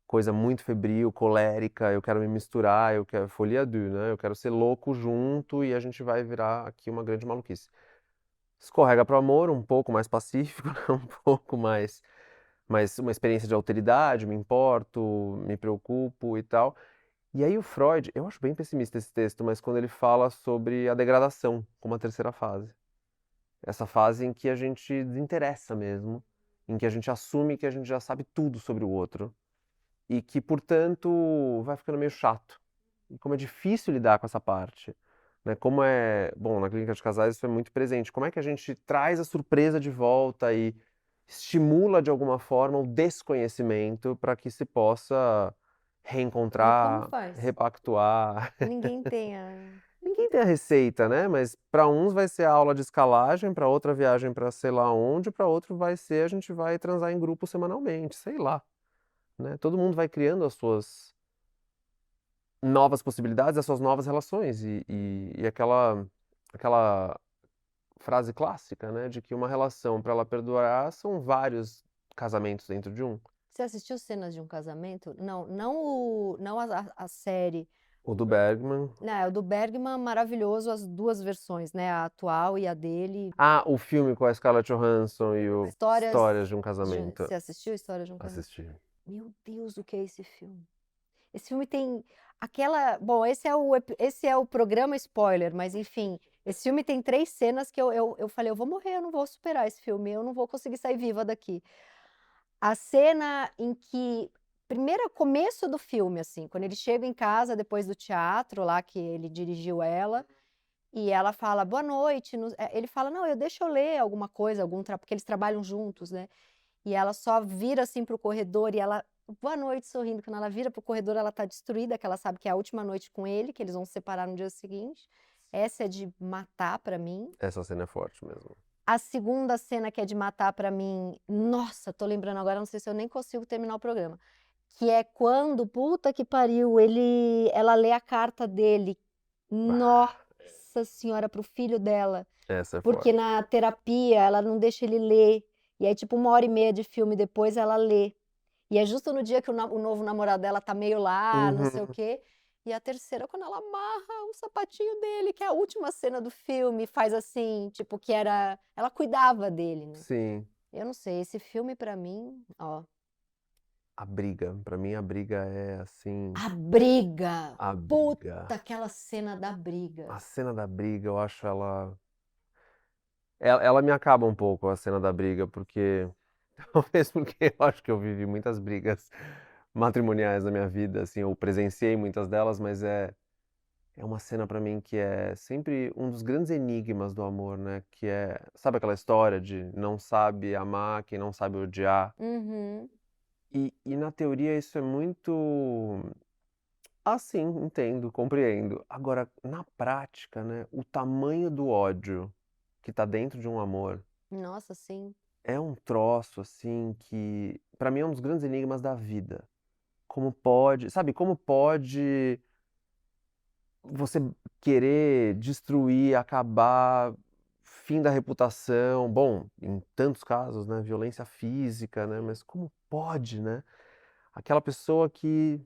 coisa muito febril, colérica, eu quero me misturar, eu quero folie à deux, né? Eu quero ser louco junto e a gente vai virar aqui uma grande maluquice. Escorrega pro amor, um pouco mais pacífico, né? Um pouco mais uma experiência de alteridade, me importo, me preocupo e tal. E aí o Freud, eu acho bem pessimista esse texto, mas quando ele fala sobre a degradação como a terceira fase. Essa fase em que a gente desinteressa mesmo, em que a gente assume que a gente já sabe tudo sobre o outro e que, portanto, vai ficando meio chato. E como é difícil lidar com essa parte, né? Como é, bom, na clínica de casais isso é muito presente. Como é que a gente traz a surpresa de volta e estimula de alguma forma o desconhecimento para que se possa E como reencontrar, faz? repactuar. Ninguém tem a. Ninguém tem a receita, né? Mas para uns vai ser a aula de escalagem, para outra viagem para sei lá onde, para outro vai ser a gente vai transar em grupo semanalmente, sei lá, né? Todo mundo vai criando as suas novas possibilidades, as suas novas relações e aquela frase clássica, né, de que uma relação para ela perdurar são vários casamentos dentro de um. Você assistiu Cenas de um Casamento? Não, não a série. O do Bergman. Não, é o do Bergman, maravilhoso, as duas versões, né? A atual e a dele. Ah, o filme com a Scarlett Johansson e o Histórias Histórias de um Casamento. Você assistiu História de um Casamento? Assisti. Meu Deus, o que é esse filme? Esse filme tem aquela. Bom, esse é o programa spoiler, mas enfim. Esse filme tem 3 cenas que eu falei: eu vou morrer, eu não vou superar esse filme, eu não vou conseguir sair viva daqui. A cena em que. Primeiro, começo do filme, assim, quando ele chega em casa depois do teatro lá que ele dirigiu ela. E ela fala, boa noite. Ele fala, não, deixa eu ler alguma coisa, porque eles trabalham juntos, né? E ela só vira assim pro corredor e ela, boa noite, sorrindo. Quando ela vira pro corredor, ela tá destruída, que ela sabe que é a última noite com ele, que eles vão se separar no dia seguinte. Essa é de matar pra mim. Essa cena é forte mesmo. A segunda cena que é de matar pra mim, nossa, tô lembrando agora, não sei se eu nem consigo terminar o programa. Que é quando, puta que pariu, ela lê a carta dele. Ah, Nossa senhora, pro filho dela. essa é Porque forte. na terapia ela não deixa ele ler. E aí, tipo, 1h30 de filme depois ela lê. E é justo no dia que o novo namorado dela tá meio lá, não sei o Uhum. quê. E a terceira, quando ela amarra o sapatinho dele, que é a última cena do filme, faz assim, tipo, que era. Ela cuidava dele, né? Sim. Eu não sei, esse filme pra mim, ó, A Briga, pra mim a Briga é assim, a briga! a Puta, briga. aquela cena da briga. A cena da briga, eu acho ela me acaba um pouco, a cena da briga, porque talvez porque eu acho que eu vivi muitas brigas matrimoniais na minha vida, assim, eu presenciei muitas delas, mas é uma cena pra mim que é sempre um dos grandes enigmas do amor, né, que é, sabe aquela história de não sabe amar quem não sabe odiar? Uhum. E na teoria isso é muito sim, entendo, compreendo. Agora, na prática, né, o tamanho do ódio que tá dentro de um amor Nossa, sim. é um troço, assim, que pra mim é um dos grandes enigmas da vida. Como pode, sabe, como pode você querer destruir, acabar, fim da reputação, bom, em tantos casos, né, violência física, né, mas como pode, né? Aquela pessoa que,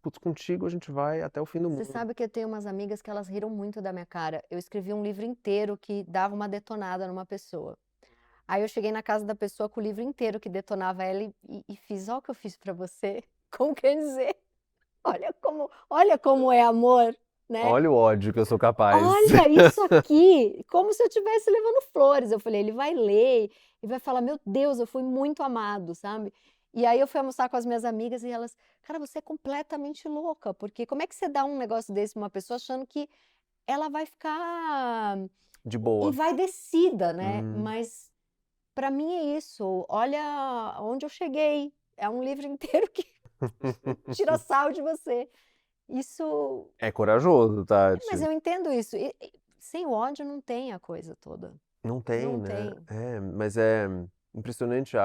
putz, contigo a gente vai até o fim do Você mundo. sabe que eu tenho umas amigas que elas riram muito da minha cara. Eu escrevi um livro inteiro que dava uma detonada numa pessoa. Aí eu cheguei na casa da pessoa com o livro inteiro que detonava ela e fiz: "Ó o que eu fiz pra você". Como quer dizer, olha como é amor, né. Olha o ódio que eu sou capaz. "Olha isso aqui", como se eu estivesse levando flores. Eu falei: "Ele vai ler e vai falar: 'Meu Deus, eu fui muito amado'", sabe. E aí eu fui almoçar com as minhas amigas e elas: "Cara, você é completamente louca, porque como é que você dá um negócio desse pra uma pessoa achando que ela vai ficar De boa. envaidecida, né". Hum. Mas pra mim é isso, olha onde eu cheguei. É um livro inteiro que tira sarro de você. Isso É corajoso, mas Tati. eu entendo isso. Sem o ódio não tem a coisa toda. Não tem, Não né. tem. É, mas é impressionante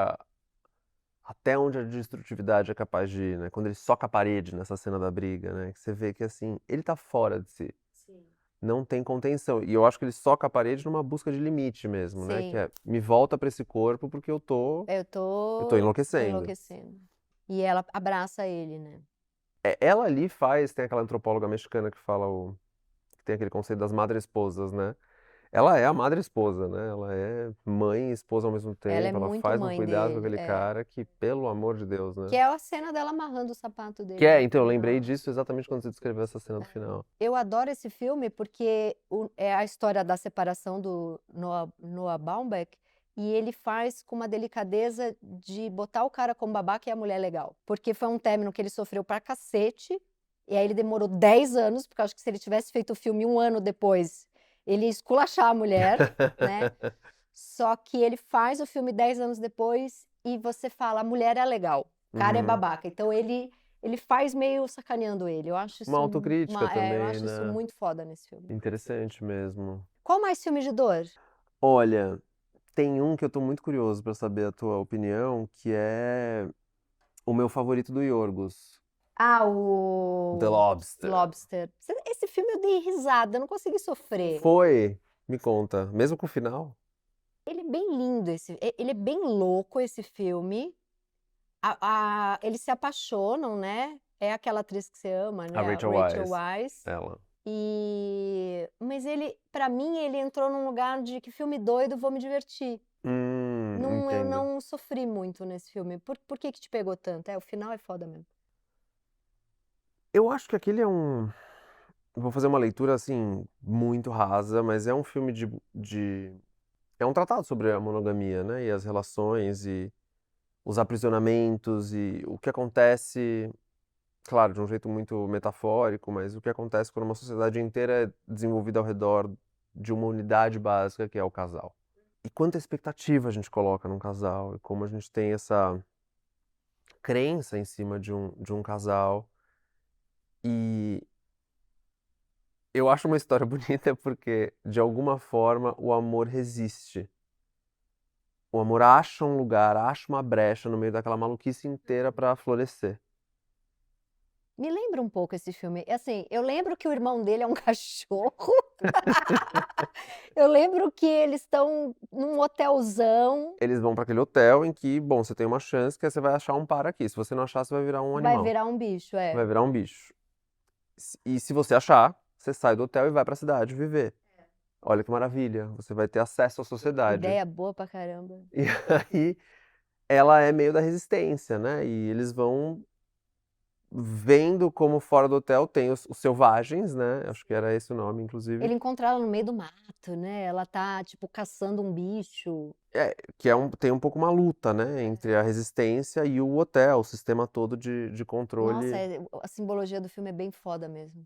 até onde a destrutividade é capaz de ir, né, quando ele soca a parede nessa cena da briga, né, que você vê que, assim, ele tá fora de si, Sim. não tem contenção. E eu acho que ele soca a parede numa busca de limite mesmo, né, que Sim, é: "Me volta pra esse corpo porque eu eu tô tô enlouquecendo". enlouquecendo. E ela abraça ele, né. Ela ali faz tem aquela antropóloga mexicana que fala que tem aquele conceito das madresposas, né. Ela é a madre esposa, né, ela é mãe e esposa ao mesmo Ela é tempo, ela muito faz um mãe cuidado com dele, aquele é. cara que, pelo amor de Deus, Que né. é a cena dela amarrando o sapato Que dele é, no então, eu lembrei final. disso exatamente quando você descreveu essa cena do final. Eu adoro esse filme porque é a história da separação do Noah Baumbach, e ele faz com uma delicadeza de botar o cara como babaca e a mulher legal. Porque foi um término que ele sofreu pra cacete, e aí ele demorou 10 anos, porque eu acho que se ele tivesse feito o filme 1 ano depois, ele ia esculachar a mulher, né. Só que ele faz o filme 10 anos depois e você fala: "A mulher é legal, o cara é Uhum. babaca". Então ele faz meio sacaneando ele. Eu acho Uma isso autocrítica eu também, acho isso né. muito foda nesse filme. Interessante mesmo. Qual mais filme de dor? Olha, tem um que eu tô muito curioso pra saber a tua opinião, que é o meu favorito do Yorgos, Ah, The o Lobster. Lobster. Esse filme eu dei risada, eu não consegui sofrer. Foi? Me conta, mesmo com o final? Ele é bem lindo ele é bem louco esse filme. Eles se apaixonam, né, é aquela atriz que você ama, A né, a Rachel Rachel Weisz, Weisz. ela. Mas ele, pra mim, ele entrou num lugar de que filme doido, vou me divertir. Não, eu Entendo. não sofri muito nesse filme. Por que que te pegou tanto? O final é foda mesmo. Eu acho que aquele é vou fazer uma leitura, assim, muito rasa, mas é um filme é um tratado sobre a monogamia, né, e as relações e os aprisionamentos e o que acontece, claro, de um jeito muito metafórico, mas o que acontece quando uma sociedade inteira é desenvolvida ao redor de uma unidade básica que é o casal. E quanta expectativa a gente coloca num casal e como a gente tem essa crença em cima de um casal. E eu acho uma história bonita porque, de alguma forma, o amor resiste. O amor acha um lugar, acha uma brecha no meio daquela maluquice inteira pra florescer. Me lembra um pouco esse filme. Assim, eu lembro que o irmão dele é um cachorro. Eu lembro que eles estão num hotelzão, Eles vão pra aquele hotel em que, bom, você tem uma chance que você vai achar um par aqui. Se você não achar, você vai virar um vai animal. virar um bicho, Vai virar um bicho. E se você achar, você sai do hotel e vai pra cidade viver. olha que maravilha, você vai ter acesso à sociedade. Ideia boa pra caramba. E aí, ela é meio da resistência, né, e eles vão vendo como fora do hotel tem os selvagens, né, acho que era esse o nome inclusive. Ele encontra ela no meio do mato, né, ela tá, tipo, caçando um bicho. Que tem um pouco uma luta, né, entre a resistência e o hotel, o sistema todo de Nossa, controle. a simbologia do filme é bem foda mesmo.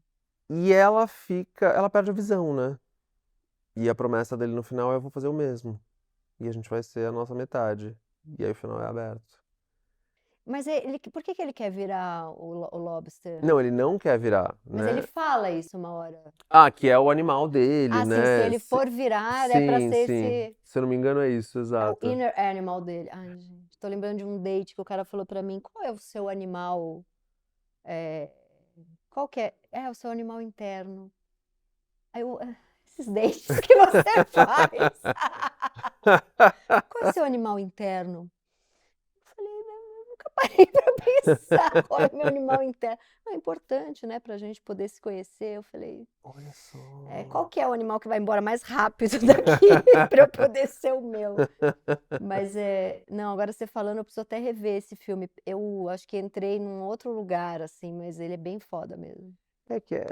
E ela perde a visão, né. E a promessa dele no final é: "Eu vou fazer o mesmo, e a gente vai ser a nossa metade". E aí o final é aberto. Mas ele por que que ele quer virar o Lobster? Não, ele não quer virar, Mas ele né. fala isso uma hora. Que é o animal dele, Ah, sim, se né. ele for virar é pra Sim, ser sim. esse Se eu não me engano é isso, é o exato. inner animal dele. Ai, gente, tô lembrando de um date que o cara falou pra mim: "Qual é o seu animal, eh, qual que é?" "É, o seu animal interno". Aí eu: esses dates que você faz. Qual é o seu animal interno? Eu falei: "Não, eu nunca parei pra pensar qual é o meu animal interno". "Não, é importante, né, pra gente poder se conhecer". Eu falei: Olha qual só. que é o animal que vai embora mais rápido daqui pra eu poder ser o meu?". Mas, não, agora você falando eu preciso até rever esse filme. Eu acho que entrei num outro lugar, assim, mas ele é bem foda mesmo. É que é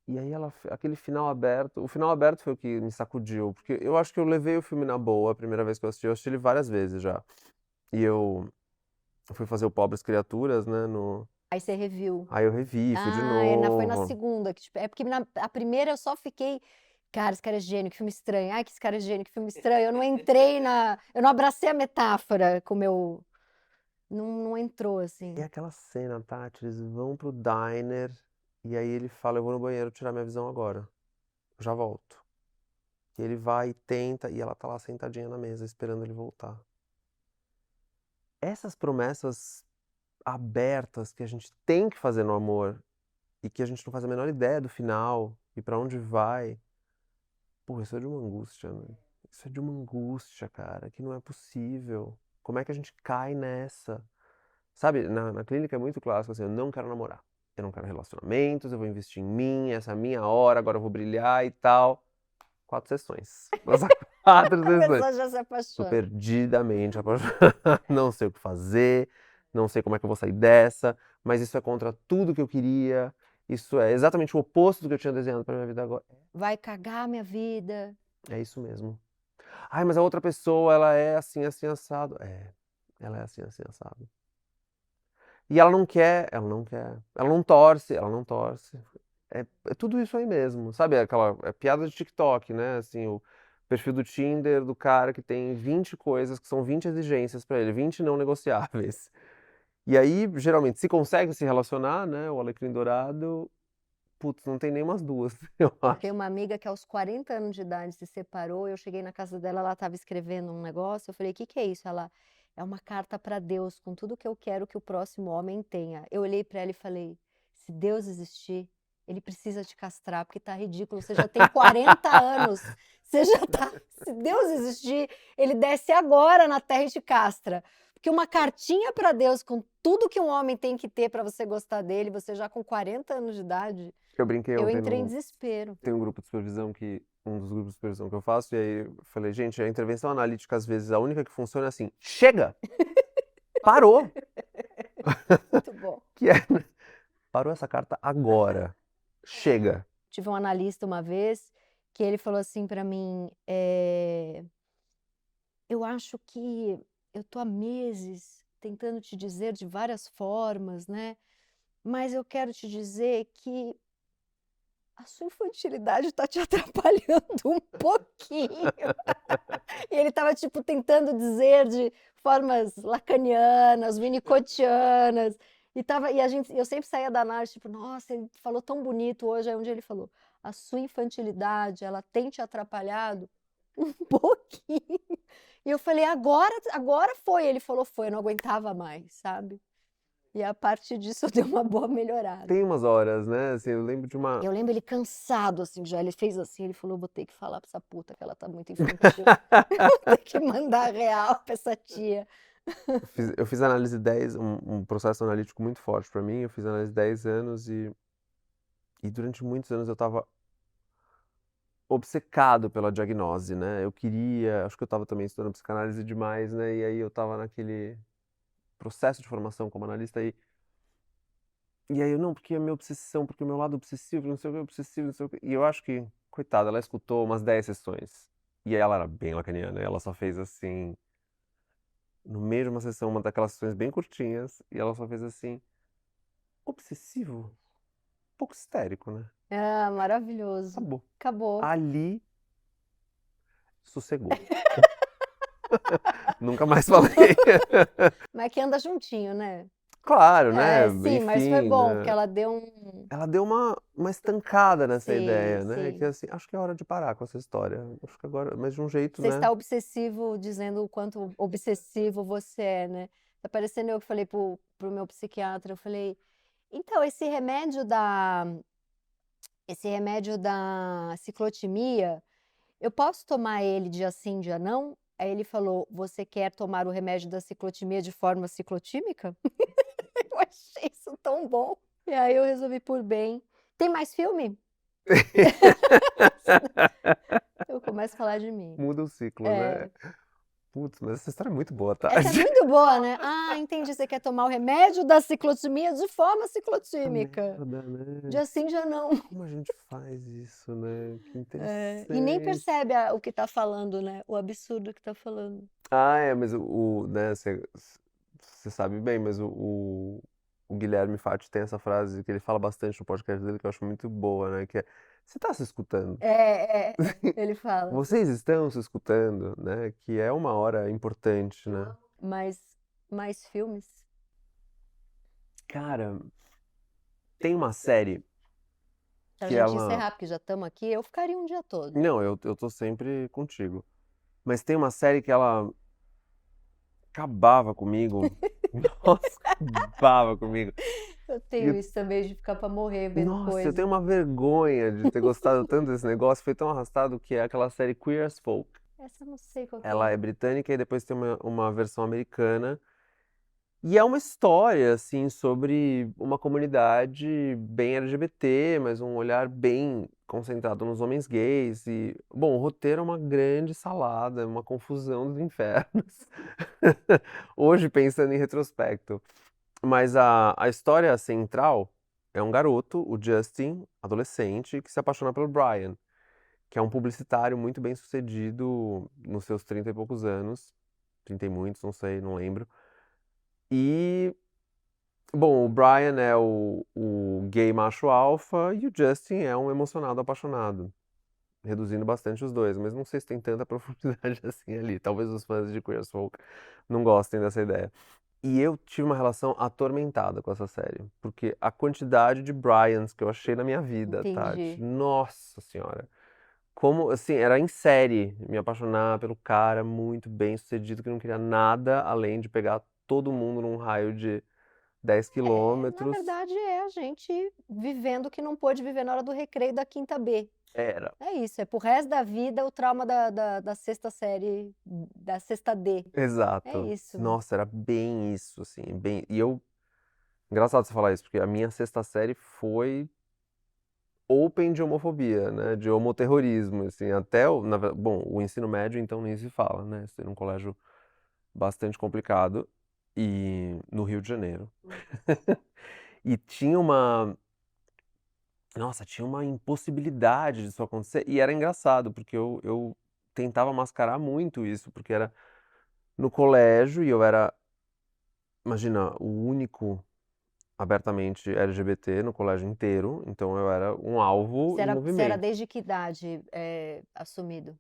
e aí aquele final aberto, o final aberto foi o que me sacudiu, porque eu acho que eu levei o filme na boa a primeira vez que eu assisti ele várias vezes já. E eu fui fazer o Pobres Criaturas, né, Aí você reviu. aí eu revi, fui de Foi na novo. segunda que, tipo, é porque a primeira eu só fiquei: "Cara, esse cara é gênio, que filme estranho. Ai, que esse cara é gênio, que filme estranho". Eu não abracei a metáfora com o meu não entrou, E assim. aquela cena, Tati, eles vão pro diner, e aí ele fala: "Eu vou no banheiro tirar minha visão agora, eu já volto". E ele vai e tenta, e ela tá lá sentadinha na mesa esperando ele voltar. Essas promessas abertas que a gente tem que fazer no amor, e que a gente não faz a menor ideia do final, e pra onde vai, pô, isso é de uma angústia, né. Isso é de uma angústia, cara, que não é possível. Como é que a gente cai nessa? Sabe, na clínica é muito clássico, assim: "Eu não quero namorar, eu não quero relacionamentos, eu vou investir em mim, essa é a minha hora, agora eu vou brilhar e tal". 4 sessões. Passa 4 A sessões. pessoa já se Tô apaixona. perdidamente apaixonado, não sei o que fazer, não sei como é que eu vou sair dessa, mas isso é contra tudo que eu queria, isso é exatamente o oposto do que eu tinha desenhado pra minha vida agora. Vai cagar a minha vida. É isso mesmo. "Ai, mas a outra pessoa ela é assim, assim, assado". É, ela é assim, assim, assado. E ela não torce, ela não torce. É tudo isso aí mesmo, sabe aquela piada de TikTok, né, assim, o perfil do Tinder do cara que tem 20 coisas que são 20 exigências pra ele, 20 não negociáveis. E aí, geralmente, se consegue se relacionar, né, o alecrim dourado, putz, não tem nem umas 2, eu Eu acho. tenho uma amiga que aos 40 anos de idade se separou, eu cheguei na casa dela, ela estava escrevendo um negócio, eu falei: "Que é isso?". Ela: "É uma carta para Deus com tudo que eu quero que o próximo homem tenha". Eu olhei para ela e falei: "Se Deus existir, ele precisa te castrar, porque tá ridículo, você já tem 40 anos, você já tá se Deus existir, ele desce agora na terra e te castra". Porque uma cartinha para Deus com tudo que um homem tem que ter para você gostar dele, você já com 40 anos de idade, Eu brinquei eu ontem entrei em desespero. tem um grupo de supervisão um dos grupos de supervisão que eu faço, e aí eu falei: "Gente, a intervenção analítica, às vezes, a única que funciona é assim: 'Chega! Parou!'". Muito bom. Que é, "Parou essa carta agora. Chega". Tive um analista uma vez que ele falou assim para mim, "Eu acho que eu tô há meses tentando te dizer de várias formas, né, mas eu quero te dizer que a sua infantilidade está te atrapalhando um pouquinho". E ele estava, tipo, tentando dizer de formas lacanianas, winnicottianas, eu sempre saía da análise, tipo: "Nossa, ele falou tão bonito hoje", aí um dia ele falou: "A sua infantilidade, ela tem te atrapalhado um pouquinho". E eu falei: "Agora foi", ele falou: "Foi", eu não aguentava mais, sabe. E a partir disso eu dei uma boa melhorada. Tem umas horas, né, assim, eu lembro de uma Eu lembro ele cansado, assim, já, ele fez assim, ele falou: "Eu vou ter que falar pra essa puta que ela tá muito infantil, vou ter que mandar real pra essa tia". eu fiz análise 10, um processo analítico muito forte pra mim, eu fiz análise 10 anos e durante muitos anos eu estava obcecado pela diagnose, né? Eu queria, acho que eu estava também estudando psicanálise demais, né? E aí eu estava naquele processo de formação como analista e aí eu, não, porque a minha obsessão, porque o meu lado obsessivo, não sei o que, obsessivo, não sei o que. E eu acho que, coitada, ela escutou umas 10 sessões. E aí ela era bem lacaniana, ela só fez assim, no meio de uma sessão, uma daquelas sessões bem curtinhas, e ela só fez assim, obsessivo? Um pouco histérico, né? Ah, maravilhoso. Acabou. Acabou. Ali, sossegou. Nunca mais falei. Mas que anda juntinho, né? Claro, né? É, sim, mas foi Enfim, bom, né? porque ela deu um. Ela deu uma estancada nessa Sim, ideia, né? Que sim. assim, acho que é hora de parar com essa história. Acho que agora, mas de um jeito, Você né? está obsessivo dizendo o quanto obsessivo você é, né? Tá parecendo eu que falei pro meu psiquiatra, eu falei, então, esse remédio da ciclotimia, eu posso tomar ele dia sim, dia não? Aí ele falou, você quer tomar o remédio da ciclotimia de forma ciclotímica? Eu achei isso tão bom. E aí eu resolvi por bem. Tem mais filme? Eu começo a falar de mim. Muda o ciclo, né? É. Putz, mas essa história é muito boa, tá? Essa é muito boa, né? Ah, entendi. Você quer tomar o remédio da ciclotimia de forma Puta ciclotímica. merda, né? Dia sim, dia não. Como a gente faz isso, né? Que É, e nem interessante. percebe o que tá falando, né? O absurdo que tá falando. Ah, é, mas né, você sabe bem, mas o Guilherme Fati tem essa frase que ele fala bastante no podcast dele que eu acho muito boa, né? Que é, você tá se escutando? Ele fala. Vocês estão se escutando, né? Que é uma hora importante, né? Mas mais filmes? Cara, tem uma série Pra que gente ela. encerrar, porque já estamos aqui, eu ficaria um dia todo. Não, eu tô sempre contigo. Mas tem uma série que ela acabava comigo. Nossa, acabava comigo. Eu E tenho isso também de ficar pra morrer vendo nossa, eu tenho coisa. uma vergonha de ter gostado tanto desse negócio. Foi tão arrastado que é aquela série Queer as Folk. Essa eu não sei qual que Ela é. é britânica e depois tem uma versão americana. E é uma história, assim, sobre uma comunidade bem LGBT, mas um olhar bem concentrado nos homens gays. E, bom, o roteiro é uma grande salada, uma confusão dos infernos. Hoje, pensando em retrospecto. Mas a história central é um garoto, o Justin, adolescente, que se apaixona pelo Brian, que é um publicitário muito bem sucedido nos seus 30 e poucos anos. 30 e muitos, não sei, não lembro. E bom, o Brian é o gay macho alfa e o Justin é um emocionado apaixonado, reduzindo bastante os dois, mas não sei se tem tanta profundidade assim ali. Talvez os fãs de Queer as Folk não gostem dessa ideia. E eu tive uma relação atormentada com essa série, porque a quantidade de Bryans que eu achei na minha vida, Tati, Entendi. nossa senhora. Como, assim, era em série me apaixonar pelo cara muito bem sucedido que não queria nada além de pegar todo mundo num raio de 10 É, na quilômetros. verdade, é a gente vivendo o que não pôde viver na hora do recreio da quinta B. Era. É isso, é pro resto da vida o trauma da sexta série, da sexta D. É Exato. isso. Nossa, era bem isso, assim, bem. E eu. Engraçado você falar isso, porque a minha sexta série foi open de homofobia, né? De homoterrorismo, assim, até bom, o ensino médio, então, nem se fala, né? Estudei num colégio bastante complicado e no Rio de Janeiro. E tinha nossa, tinha uma impossibilidade disso acontecer. E era engraçado, porque eu tentava mascarar muito isso, porque era no colégio e eu era, imagina, o único abertamente LGBT no colégio inteiro, então eu era um alvo em Você era movimento. desde que idade assumido?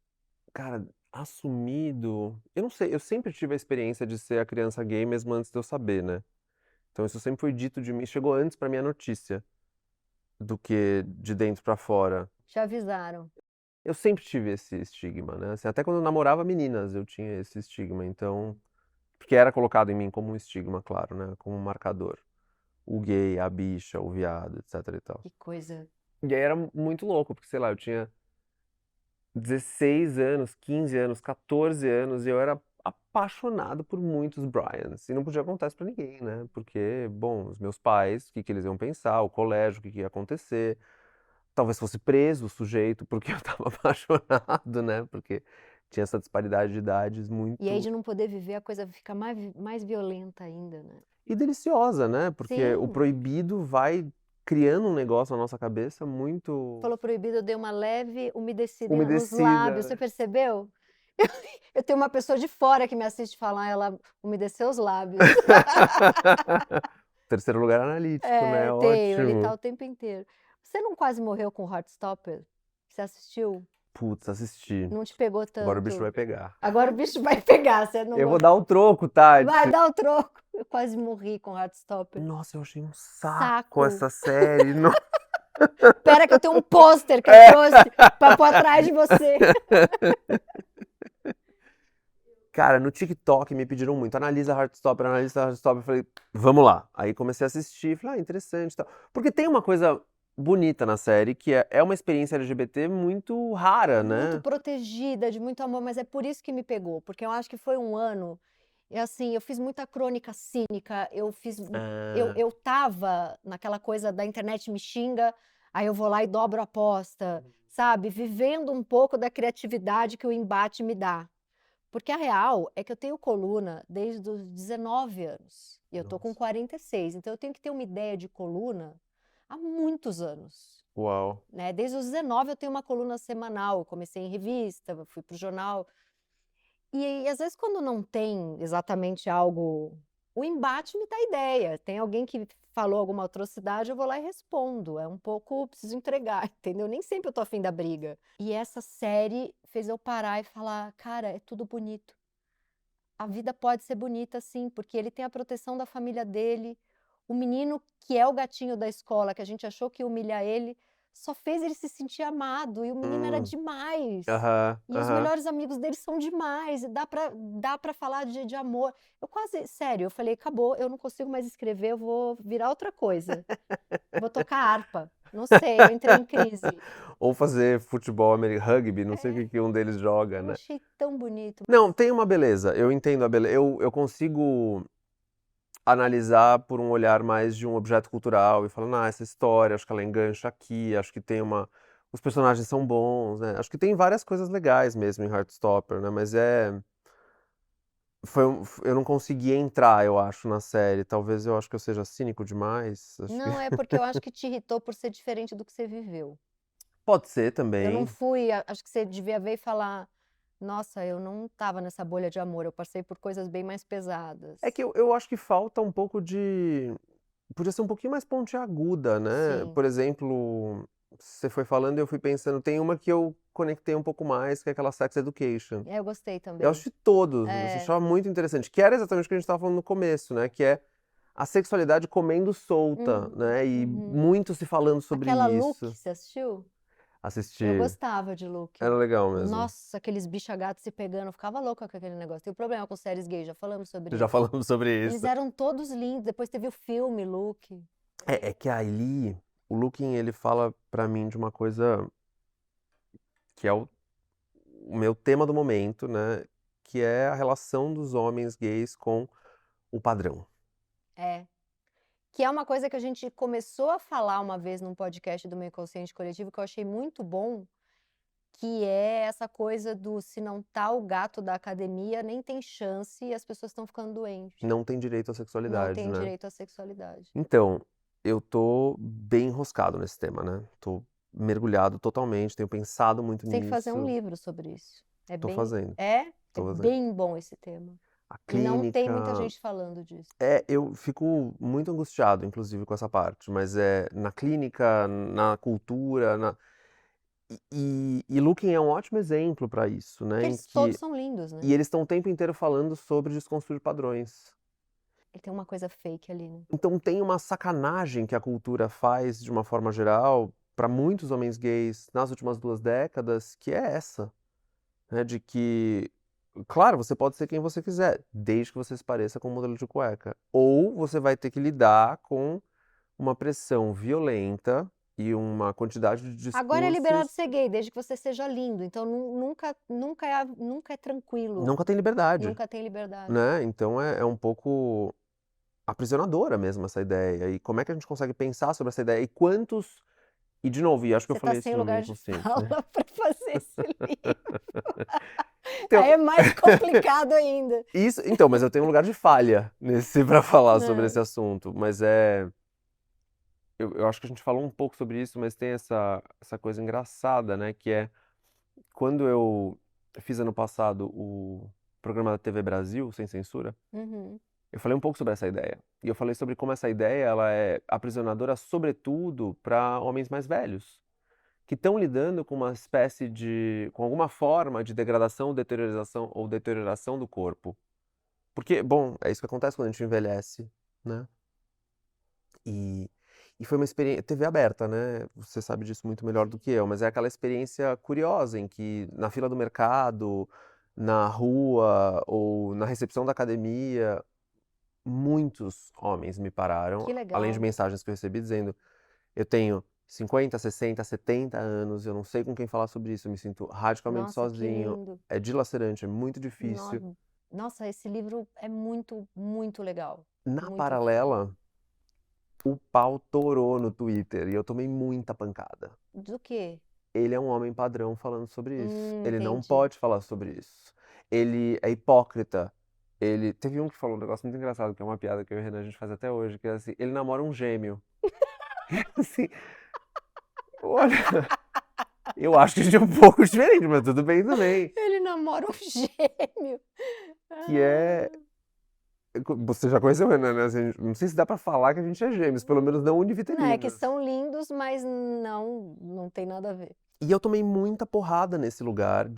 Cara, assumido, eu não sei, eu sempre tive a experiência de ser a criança gay mesmo antes de eu saber, né? Então isso sempre foi dito de mim, chegou antes pra mim a notícia do que de dentro pra fora. Te avisaram. Eu sempre tive esse estigma, né? Assim, até quando eu namorava meninas, eu tinha esse estigma, então, porque era colocado em mim como um estigma, claro, né? Como um marcador. O gay, a bicha, o viado, etc e tal. Que coisa. E aí era muito louco, porque sei lá, eu tinha 16 anos, 15 anos, 14 anos e eu era apaixonado por muitos Bryans. E não podia contar isso pra ninguém, né? Porque, bom, os meus pais, o que que eles iam pensar, o colégio, o que que ia acontecer. talvez fosse preso o sujeito, porque eu estava apaixonado, né, porque tinha essa disparidade de idades E aí muito de não poder viver, a coisa fica mais violenta ainda, né. e deliciosa, né, porque o Sim, proibido vai criando um negócio na nossa cabeça muito falou proibido, eu dei uma leve umedecida nos lábios, você umedecida. percebeu? Eu tenho uma pessoa de fora que me assiste falar, ela umedeceu os lábios. Terceiro lugar analítico, né, É, tenho, ele tá ótimo. o tempo inteiro. Você não quase morreu com Heartstopper? Você assistiu? Putz, assisti. Não te pegou Agora o bicho tanto? vai pegar. Agora o bicho vai pegar, você não Eu vou gostou. dar o troco, Vai Tati. dar o troco. Eu quase morri com Heartstopper. Nossa, eu achei um saco Saco. essa série. No Espera que eu tenho um pôster que eu trouxe pra pôr atrás de você. Cara, no TikTok me pediram muito, analisa Heartstopper, analisa Heartstopper. Eu falei, vamos lá. Aí comecei a assistir, falei, interessante e tal. Porque tem uma coisa bonita na série, que é uma experiência LGBT muito rara, Muito né? protegida, de muito amor, mas é por isso que me pegou, porque eu acho que foi um ano, e assim, eu fiz muita crônica cínica, Ah, eu tava naquela coisa da internet me xinga, aí eu vou lá e dobro a aposta, sabe? Vivendo um pouco da criatividade que o embate me dá. Porque a real é que eu tenho coluna desde os 19 anos, e eu tô com nossa. 46, então eu tenho que ter uma ideia de coluna há muitos anos. Uau. Né? Desde os 19 eu tenho uma coluna semanal, eu comecei em revista, fui para o jornal. E às vezes quando não tem exatamente algo, o embate me dá ideia. Tem alguém que falou alguma atrocidade, eu vou lá e respondo. É um pouco, preciso entregar, entendeu? Nem sempre eu tô afim da briga. E essa série fez eu parar e falar, cara, é tudo bonito. A vida pode ser bonita sim, porque ele tem a proteção da família dele. O menino que é o gatinho da escola, que a gente achou que ia humilhar ele, só fez ele se sentir amado, e o menino era Hum, demais. aham, E os aham. melhores amigos dele são demais, e dá pra falar de amor. Eu quase, sério, eu falei, acabou, eu não consigo mais escrever, eu vou virar outra coisa. Vou tocar harpa. Não sei, eu entrei em crise. Ou fazer futebol americano, rugby, não sei o É, que que um deles joga, eu né? achei tão bonito, Não, mas tem uma beleza, eu entendo a beleza. Eu consigo analisar por um olhar mais de um objeto cultural e falando, ah, essa história, acho que ela engancha aqui, acho que tem uma. Os personagens são bons, né? Acho que tem várias coisas legais mesmo em Heartstopper, né? Mas é. Eu não consegui entrar, eu acho, na série. Talvez eu acho que eu seja cínico demais. Acho que não, é porque eu acho que te irritou por ser diferente do que você viveu. pode ser Eu não também. fui, acho que você devia ver e falar: "Nossa, eu não estava nessa bolha de amor, eu passei por coisas bem mais pesadas". É que eu acho que falta um pouco de. Podia ser um pouquinho mais pontiaguda, né? Sim, Por exemplo, você foi falando e eu fui pensando, tem uma que eu conectei um pouco mais, que é aquela Sex Education. eu gostei Eu também. acho de todos, você É, achava muito interessante, que era exatamente o que a gente estava falando no começo, né? Que é a sexualidade comendo solta, uhum, né? E uhum. muito se falando sobre Aquela Look, isso. você assistiu? Eu Assistir. gostava de Look. Era legal mesmo. Nossa, aqueles bicha-gato se pegando, eu ficava louca com aquele negócio. Tem um problema com séries gay, já falamos sobre Já isso. falamos sobre Eles isso. eram todos lindos, depois teve o filme Look. É que ali, o Looking, ele fala pra mim de uma coisa que é o meu tema do momento, né? Que é a relação dos homens gays com o padrão. É. Que é uma coisa que a gente começou a falar uma vez num podcast do Meu Inconsciente Coletivo, que eu achei muito bom, que é essa coisa do se não tá o gato da academia, nem tem chance e as pessoas estão ficando doentes. Não tem direito à Não sexualidade, tem né? direito à sexualidade. Então, eu tô bem enroscado nesse tema, né? Tô mergulhado totalmente, tenho pensado muito Você tem que fazer um nisso. livro sobre isso. É Tô bem, fazendo, é tô fazendo. bem bom esse tema. A E não tem clínica. muita gente falando disso. Eu fico muito angustiado, inclusive, com essa parte, mas é na clínica, na cultura, e Looking é um ótimo exemplo para isso, né? Porque Em eles todos que são lindos, né? e eles estão o tempo inteiro falando sobre desconstruir padrões. Ele tem uma coisa fake ali, né? Então tem uma sacanagem que a cultura faz de uma forma geral para muitos homens gays nas últimas 2 décadas, que é essa, né? De que, claro, você pode ser quem você quiser, desde que você se pareça com um modelo de cueca. Ou você vai ter que lidar com uma pressão violenta e uma quantidade de Agora é liberado discursos. ser gay, desde que você seja lindo. Então nunca é tranquilo. Nunca tem liberdade, Nunca tem liberdade. né? Então é um pouco aprisionadora mesmo essa ideia. E como é que a gente consegue pensar sobre essa ideia? E quantos E de novo, e acho que eu Você tá falei isso sem no meu lugar de inconsciente, fala né. para fazer esse livro. Então Aí é mais complicado ainda. então, mas eu tenho um lugar de falha nesse para falar sobre Hã. esse assunto, mas eu acho que a gente falou um pouco sobre isso, mas tem essa coisa engraçada, né, que é quando eu fiz ano passado o programa da TV Brasil, Sem Censura, Uhum. eu falei um pouco sobre essa ideia. E eu falei sobre como essa ideia ela é aprisionadora, sobretudo para homens mais velhos, que estão lidando com uma espécie com alguma forma de degradação, deterioração do corpo. Porque, bom, é isso que acontece quando a gente envelhece, né? E, e foi uma experiência, TV aberta, né? Você sabe disso muito melhor do que eu, mas é aquela experiência curiosa em que na fila do mercado, na rua ou na recepção da academia, muitos homens me pararam, Que além de legal. mensagens que eu recebi dizendo: eu tenho 50, 60, 70 anos, eu não sei com quem falar sobre isso, eu me sinto radicalmente Nossa, que sozinho, lindo. é dilacerante, é muito difícil. No Nossa, esse livro é muito, muito legal. Na Muito paralela, o pau torou no Twitter e eu tomei muita pancada. do quê? Ele é um homem padrão falando sobre isso. Ele não Entendi. pode falar sobre isso. Ele é hipócrita. Ele teve um que falou um negócio muito engraçado, que é uma piada que eu e o Renan a gente faz até hoje, que é assim, ele namora um gêmeo. Assim, olha, eu acho que a gente é um pouco diferente, mas tudo bem também. Ele namora um gêmeo. Que é. Ah. Você já conheceu o Renan, né? Assim, não sei se dá pra falar que a gente é gêmeos, pelo menos não Não, é que univitelinos. são lindos, mas não tem nada a ver. E eu tomei muita porrada nesse lugar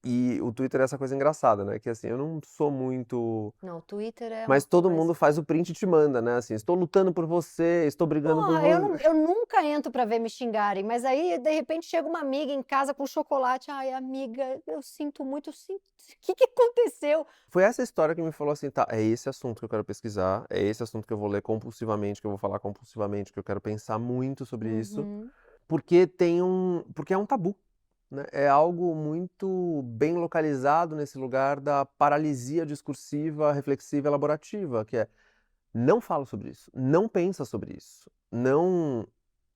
e o Twitter é essa coisa engraçada, né? Que assim, eu não sou muito. Não, o Twitter é uma Mas todo coisa. mundo faz o print e te manda, né? Assim, estou lutando por você, estou brigando por Porra, você. eu nunca entro pra ver me xingarem, mas aí, de repente, chega uma amiga em casa com chocolate. Ai, amiga, eu sinto muito. O que aconteceu? Foi essa história que me falou assim, tá, é esse assunto que eu quero pesquisar, é esse assunto que eu vou ler compulsivamente, que eu vou falar compulsivamente, que eu quero pensar muito sobre isso, Uhum. porque é um tabu, né? É algo muito bem localizado nesse lugar da paralisia discursiva, reflexiva, elaborativa, que é não fala sobre isso, não pensa sobre isso, não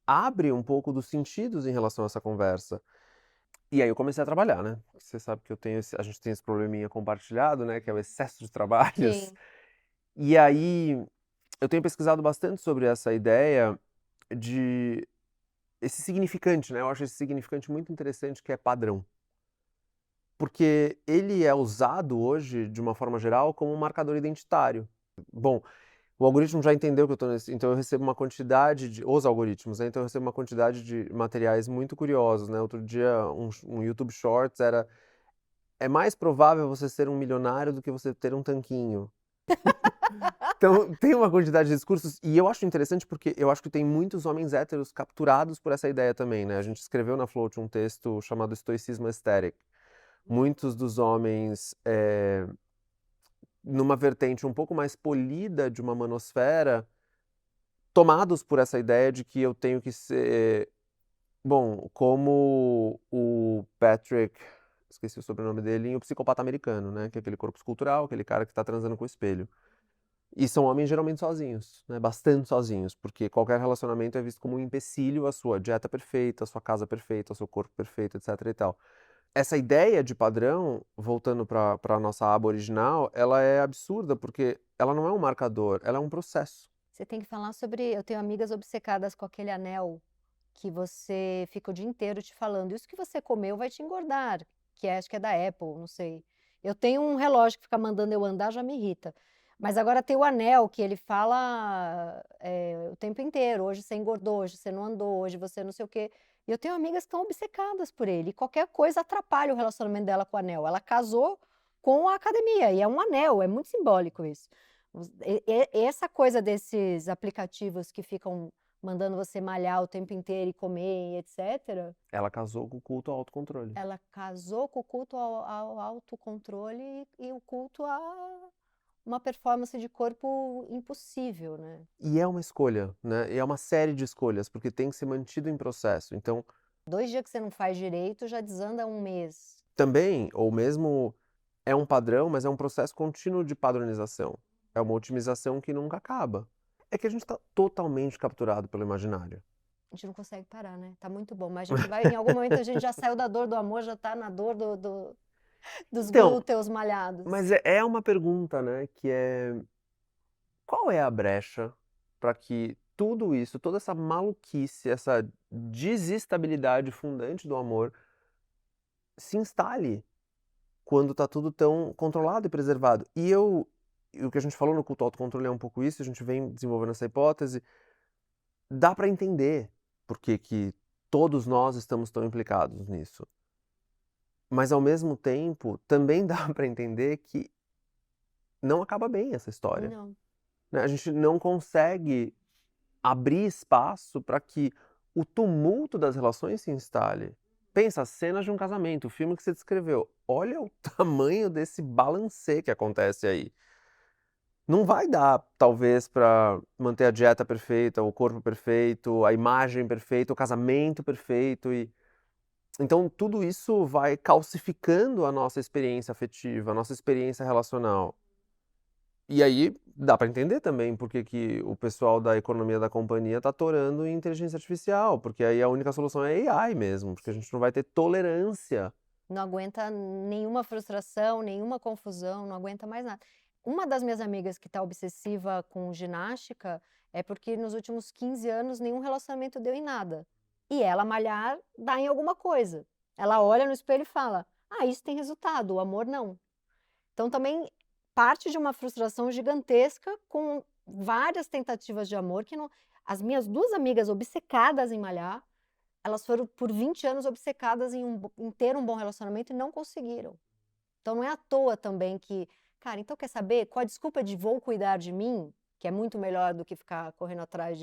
abre um pouco dos sentidos em relação a essa conversa. E aí eu comecei a trabalhar, né? Você sabe que a gente tem esse probleminha compartilhado, né? Que é o excesso de trabalhos. Sim. E aí eu tenho pesquisado bastante sobre essa ideia de esse significante, né? Eu acho esse significante muito interessante que é padrão. Porque ele é usado hoje, de uma forma geral, como um marcador identitário. Bom, o algoritmo já entendeu que eu estou nesse. Então eu recebo uma quantidade de. Os algoritmos, né? Então eu recebo uma quantidade de materiais muito curiosos, né? Outro dia, um YouTube Shorts era. É mais provável você ser um milionário do que você ter um tanquinho. Então tem uma quantidade de discursos. E eu acho interessante porque eu acho que tem muitos homens héteros capturados por essa ideia também, né? A gente escreveu na Float um texto chamado Estoicismo Aesthetic. Muitos dos homens. Numa vertente um pouco mais polida de uma manosfera, tomados por essa ideia de que eu tenho que ser, bom, como o Patrick, esqueci o sobrenome dele, em O Psicopata Americano, né? Que é aquele corpo escultural, aquele cara que tá transando com o espelho. E são homens geralmente sozinhos, né? Bastante sozinhos, porque qualquer relacionamento é visto como um empecilho à sua dieta perfeita, à sua casa perfeita, ao seu corpo perfeito, etc e tal. Essa ideia de padrão, voltando para a nossa aba original, ela é absurda porque ela não é um marcador, ela é um processo. Você tem que falar sobre. Eu tenho amigas obcecadas com aquele anel que você fica o dia inteiro te falando. Isso que você comeu vai te engordar, acho que é da Apple, não sei. Eu tenho um relógio que fica mandando eu andar, já me irrita. Mas agora tem o anel que ele fala o tempo inteiro. Hoje você engordou, hoje você não andou, hoje você não sei o quê. E eu tenho amigas que estão obcecadas por ele. E qualquer coisa atrapalha o relacionamento dela com o anel. Ela casou com a academia e é um anel, é muito simbólico isso. Essa coisa desses aplicativos que ficam mandando você malhar o tempo inteiro e comer e etc. Ela casou com o culto ao autocontrole. Ela casou com o culto ao autocontrole e o culto a uma performance de corpo impossível, né? E é uma escolha, né? E é uma série de escolhas, porque tem que ser mantido em processo. Então, 2 dias que você não faz direito já desanda um mês. também, ou mesmo é um padrão, mas é um processo contínuo de padronização. É uma otimização que nunca acaba. É que a gente está totalmente capturado pelo imaginário. A gente não consegue parar, né? Tá muito bom, mas a gente vai, em algum momento a gente já saiu da dor do amor, já tá na dor dos Então, glúteos malhados. mas é uma pergunta, né, que é: qual é a brecha para que tudo isso, toda essa maluquice, essa desestabilidade fundante do amor se instale quando tá tudo tão controlado e preservado? E o que a gente falou no culto ao autocontrole é um pouco isso, a gente vem desenvolvendo essa hipótese, dá para entender por que que todos nós estamos tão implicados nisso. Mas ao mesmo tempo, também dá para entender que não acaba bem essa história, Não. né, a gente não consegue abrir espaço para que o tumulto das relações se instale. Pensa, as cenas de um casamento, o filme que você descreveu, olha o tamanho desse balancê que acontece aí. Não vai dar, talvez, para manter a dieta perfeita, o corpo perfeito, a imagem perfeita, o casamento perfeito então tudo isso vai calcificando a nossa experiência afetiva, a nossa experiência relacional. E aí dá para entender também por que que o pessoal da economia da companhia tá atorando em inteligência artificial, porque aí a única solução é AI mesmo, porque a gente não vai ter tolerância. Não aguenta nenhuma frustração, nenhuma confusão, não aguenta mais nada. Uma das minhas amigas que tá obsessiva com ginástica é porque nos últimos 15 anos nenhum relacionamento deu em nada. E ela malhar dá em alguma coisa. Ela olha no espelho e fala: "Ah, isso tem resultado, o amor não". Então também parte de uma frustração gigantesca com várias tentativas de amor que não. As minhas 2 amigas obcecadas em malhar, elas foram por 20 anos obcecadas em ter um bom relacionamento e não conseguiram. Então não é à toa também que, cara, então quer saber? Com a desculpa de vou cuidar de mim, que é muito melhor do que ficar correndo atrás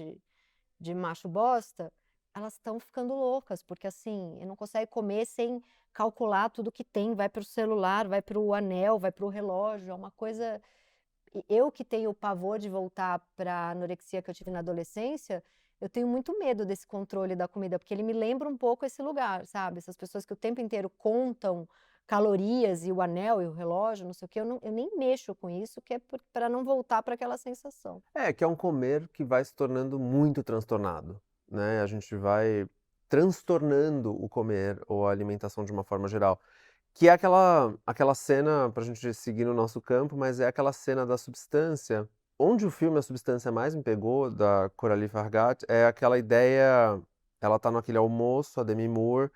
de macho bosta, elas estão ficando loucas, porque assim, não consegue comer sem calcular tudo que tem, vai para o celular, vai para o anel, vai para o relógio, é uma coisa. Eu que tenho o pavor de voltar para a anorexia que eu tive na adolescência, eu tenho muito medo desse controle da comida, porque ele me lembra um pouco esse lugar, sabe? Essas pessoas que o tempo inteiro contam calorias e o anel e o relógio, não sei o quê, eu nem mexo com isso, que é para não voltar para aquela sensação. É, que é um comer que vai se tornando muito transtornado, né, a gente vai transtornando o comer ou a alimentação de uma forma geral. Que é aquela cena, pra gente seguir no nosso campo, mas é aquela cena da Substância, onde o filme A Substância mais me pegou, da Coralie Fargat, é aquela ideia, ela tá naquele almoço, a Demi Moore,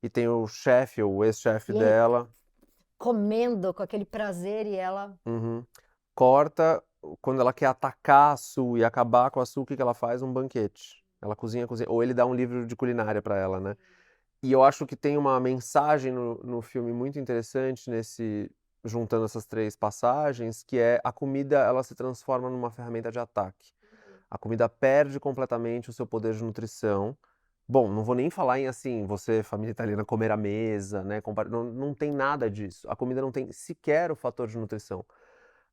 e tem o chefe, ou o ex-chefe E ele dela. comendo com aquele prazer e ela. Uhum. Corta, quando ela quer atacar a Sue e acabar com a Sue, o que que ela faz? Um banquete. Ela cozinha, cozinha, ou ele dá um livro de culinária pra ela, né. E eu acho que tem uma mensagem no filme muito interessante nesse juntando essas 3 passagens, que é a comida, ela se transforma numa ferramenta de ataque. A comida perde completamente o seu poder de nutrição. Bom, não vou nem falar em, assim, você, família italiana, comer à mesa, né, não tem nada disso. A comida não tem sequer o fator de nutrição.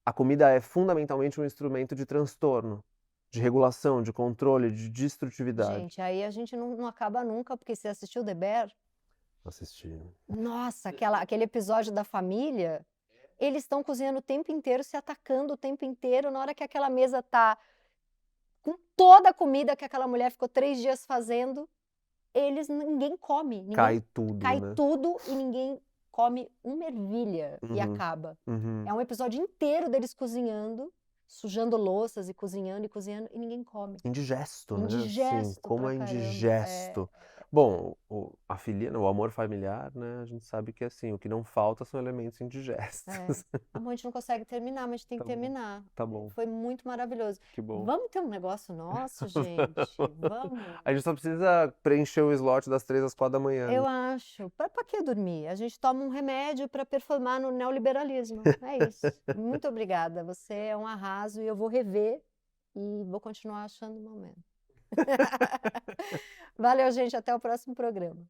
A comida é fundamentalmente um instrumento de transtorno, de regulação, de controle, de destrutividade. Gente, aí a gente não acaba nunca, porque você assistiu The Bear? Assistir. Nossa, aquele episódio da família, eles estão cozinhando o tempo inteiro, se atacando o tempo inteiro, na hora que aquela mesa tá com toda a comida que aquela mulher ficou 3 dias fazendo, ninguém come, Cai tudo, cai né. tudo e ninguém come uma ervilha e Uhum, acaba. uhum. É um episódio inteiro deles cozinhando, sujando louças e cozinhando e ninguém come. Indigesto, né, assim, Indigesto como pra é caramba. É. indigesto. Bom, a filia o amor familiar, né, a gente sabe que, assim, o que não falta são elementos É. indigestos. Amor, a gente não consegue terminar, mas a gente tem que Tá bom, terminar. tá bom, Foi muito maravilhoso. que bom. Vamos ter um negócio nosso, gente? Vamos? A gente só precisa preencher o slot das 3 às 4 da manhã, né. Eu acho. Pra que dormir? A gente toma um remédio para performar no neoliberalismo. É isso. Muito obrigada. Você é um arraso e eu vou rever e vou continuar achando o momento. Valeu, gente. Até o próximo programa.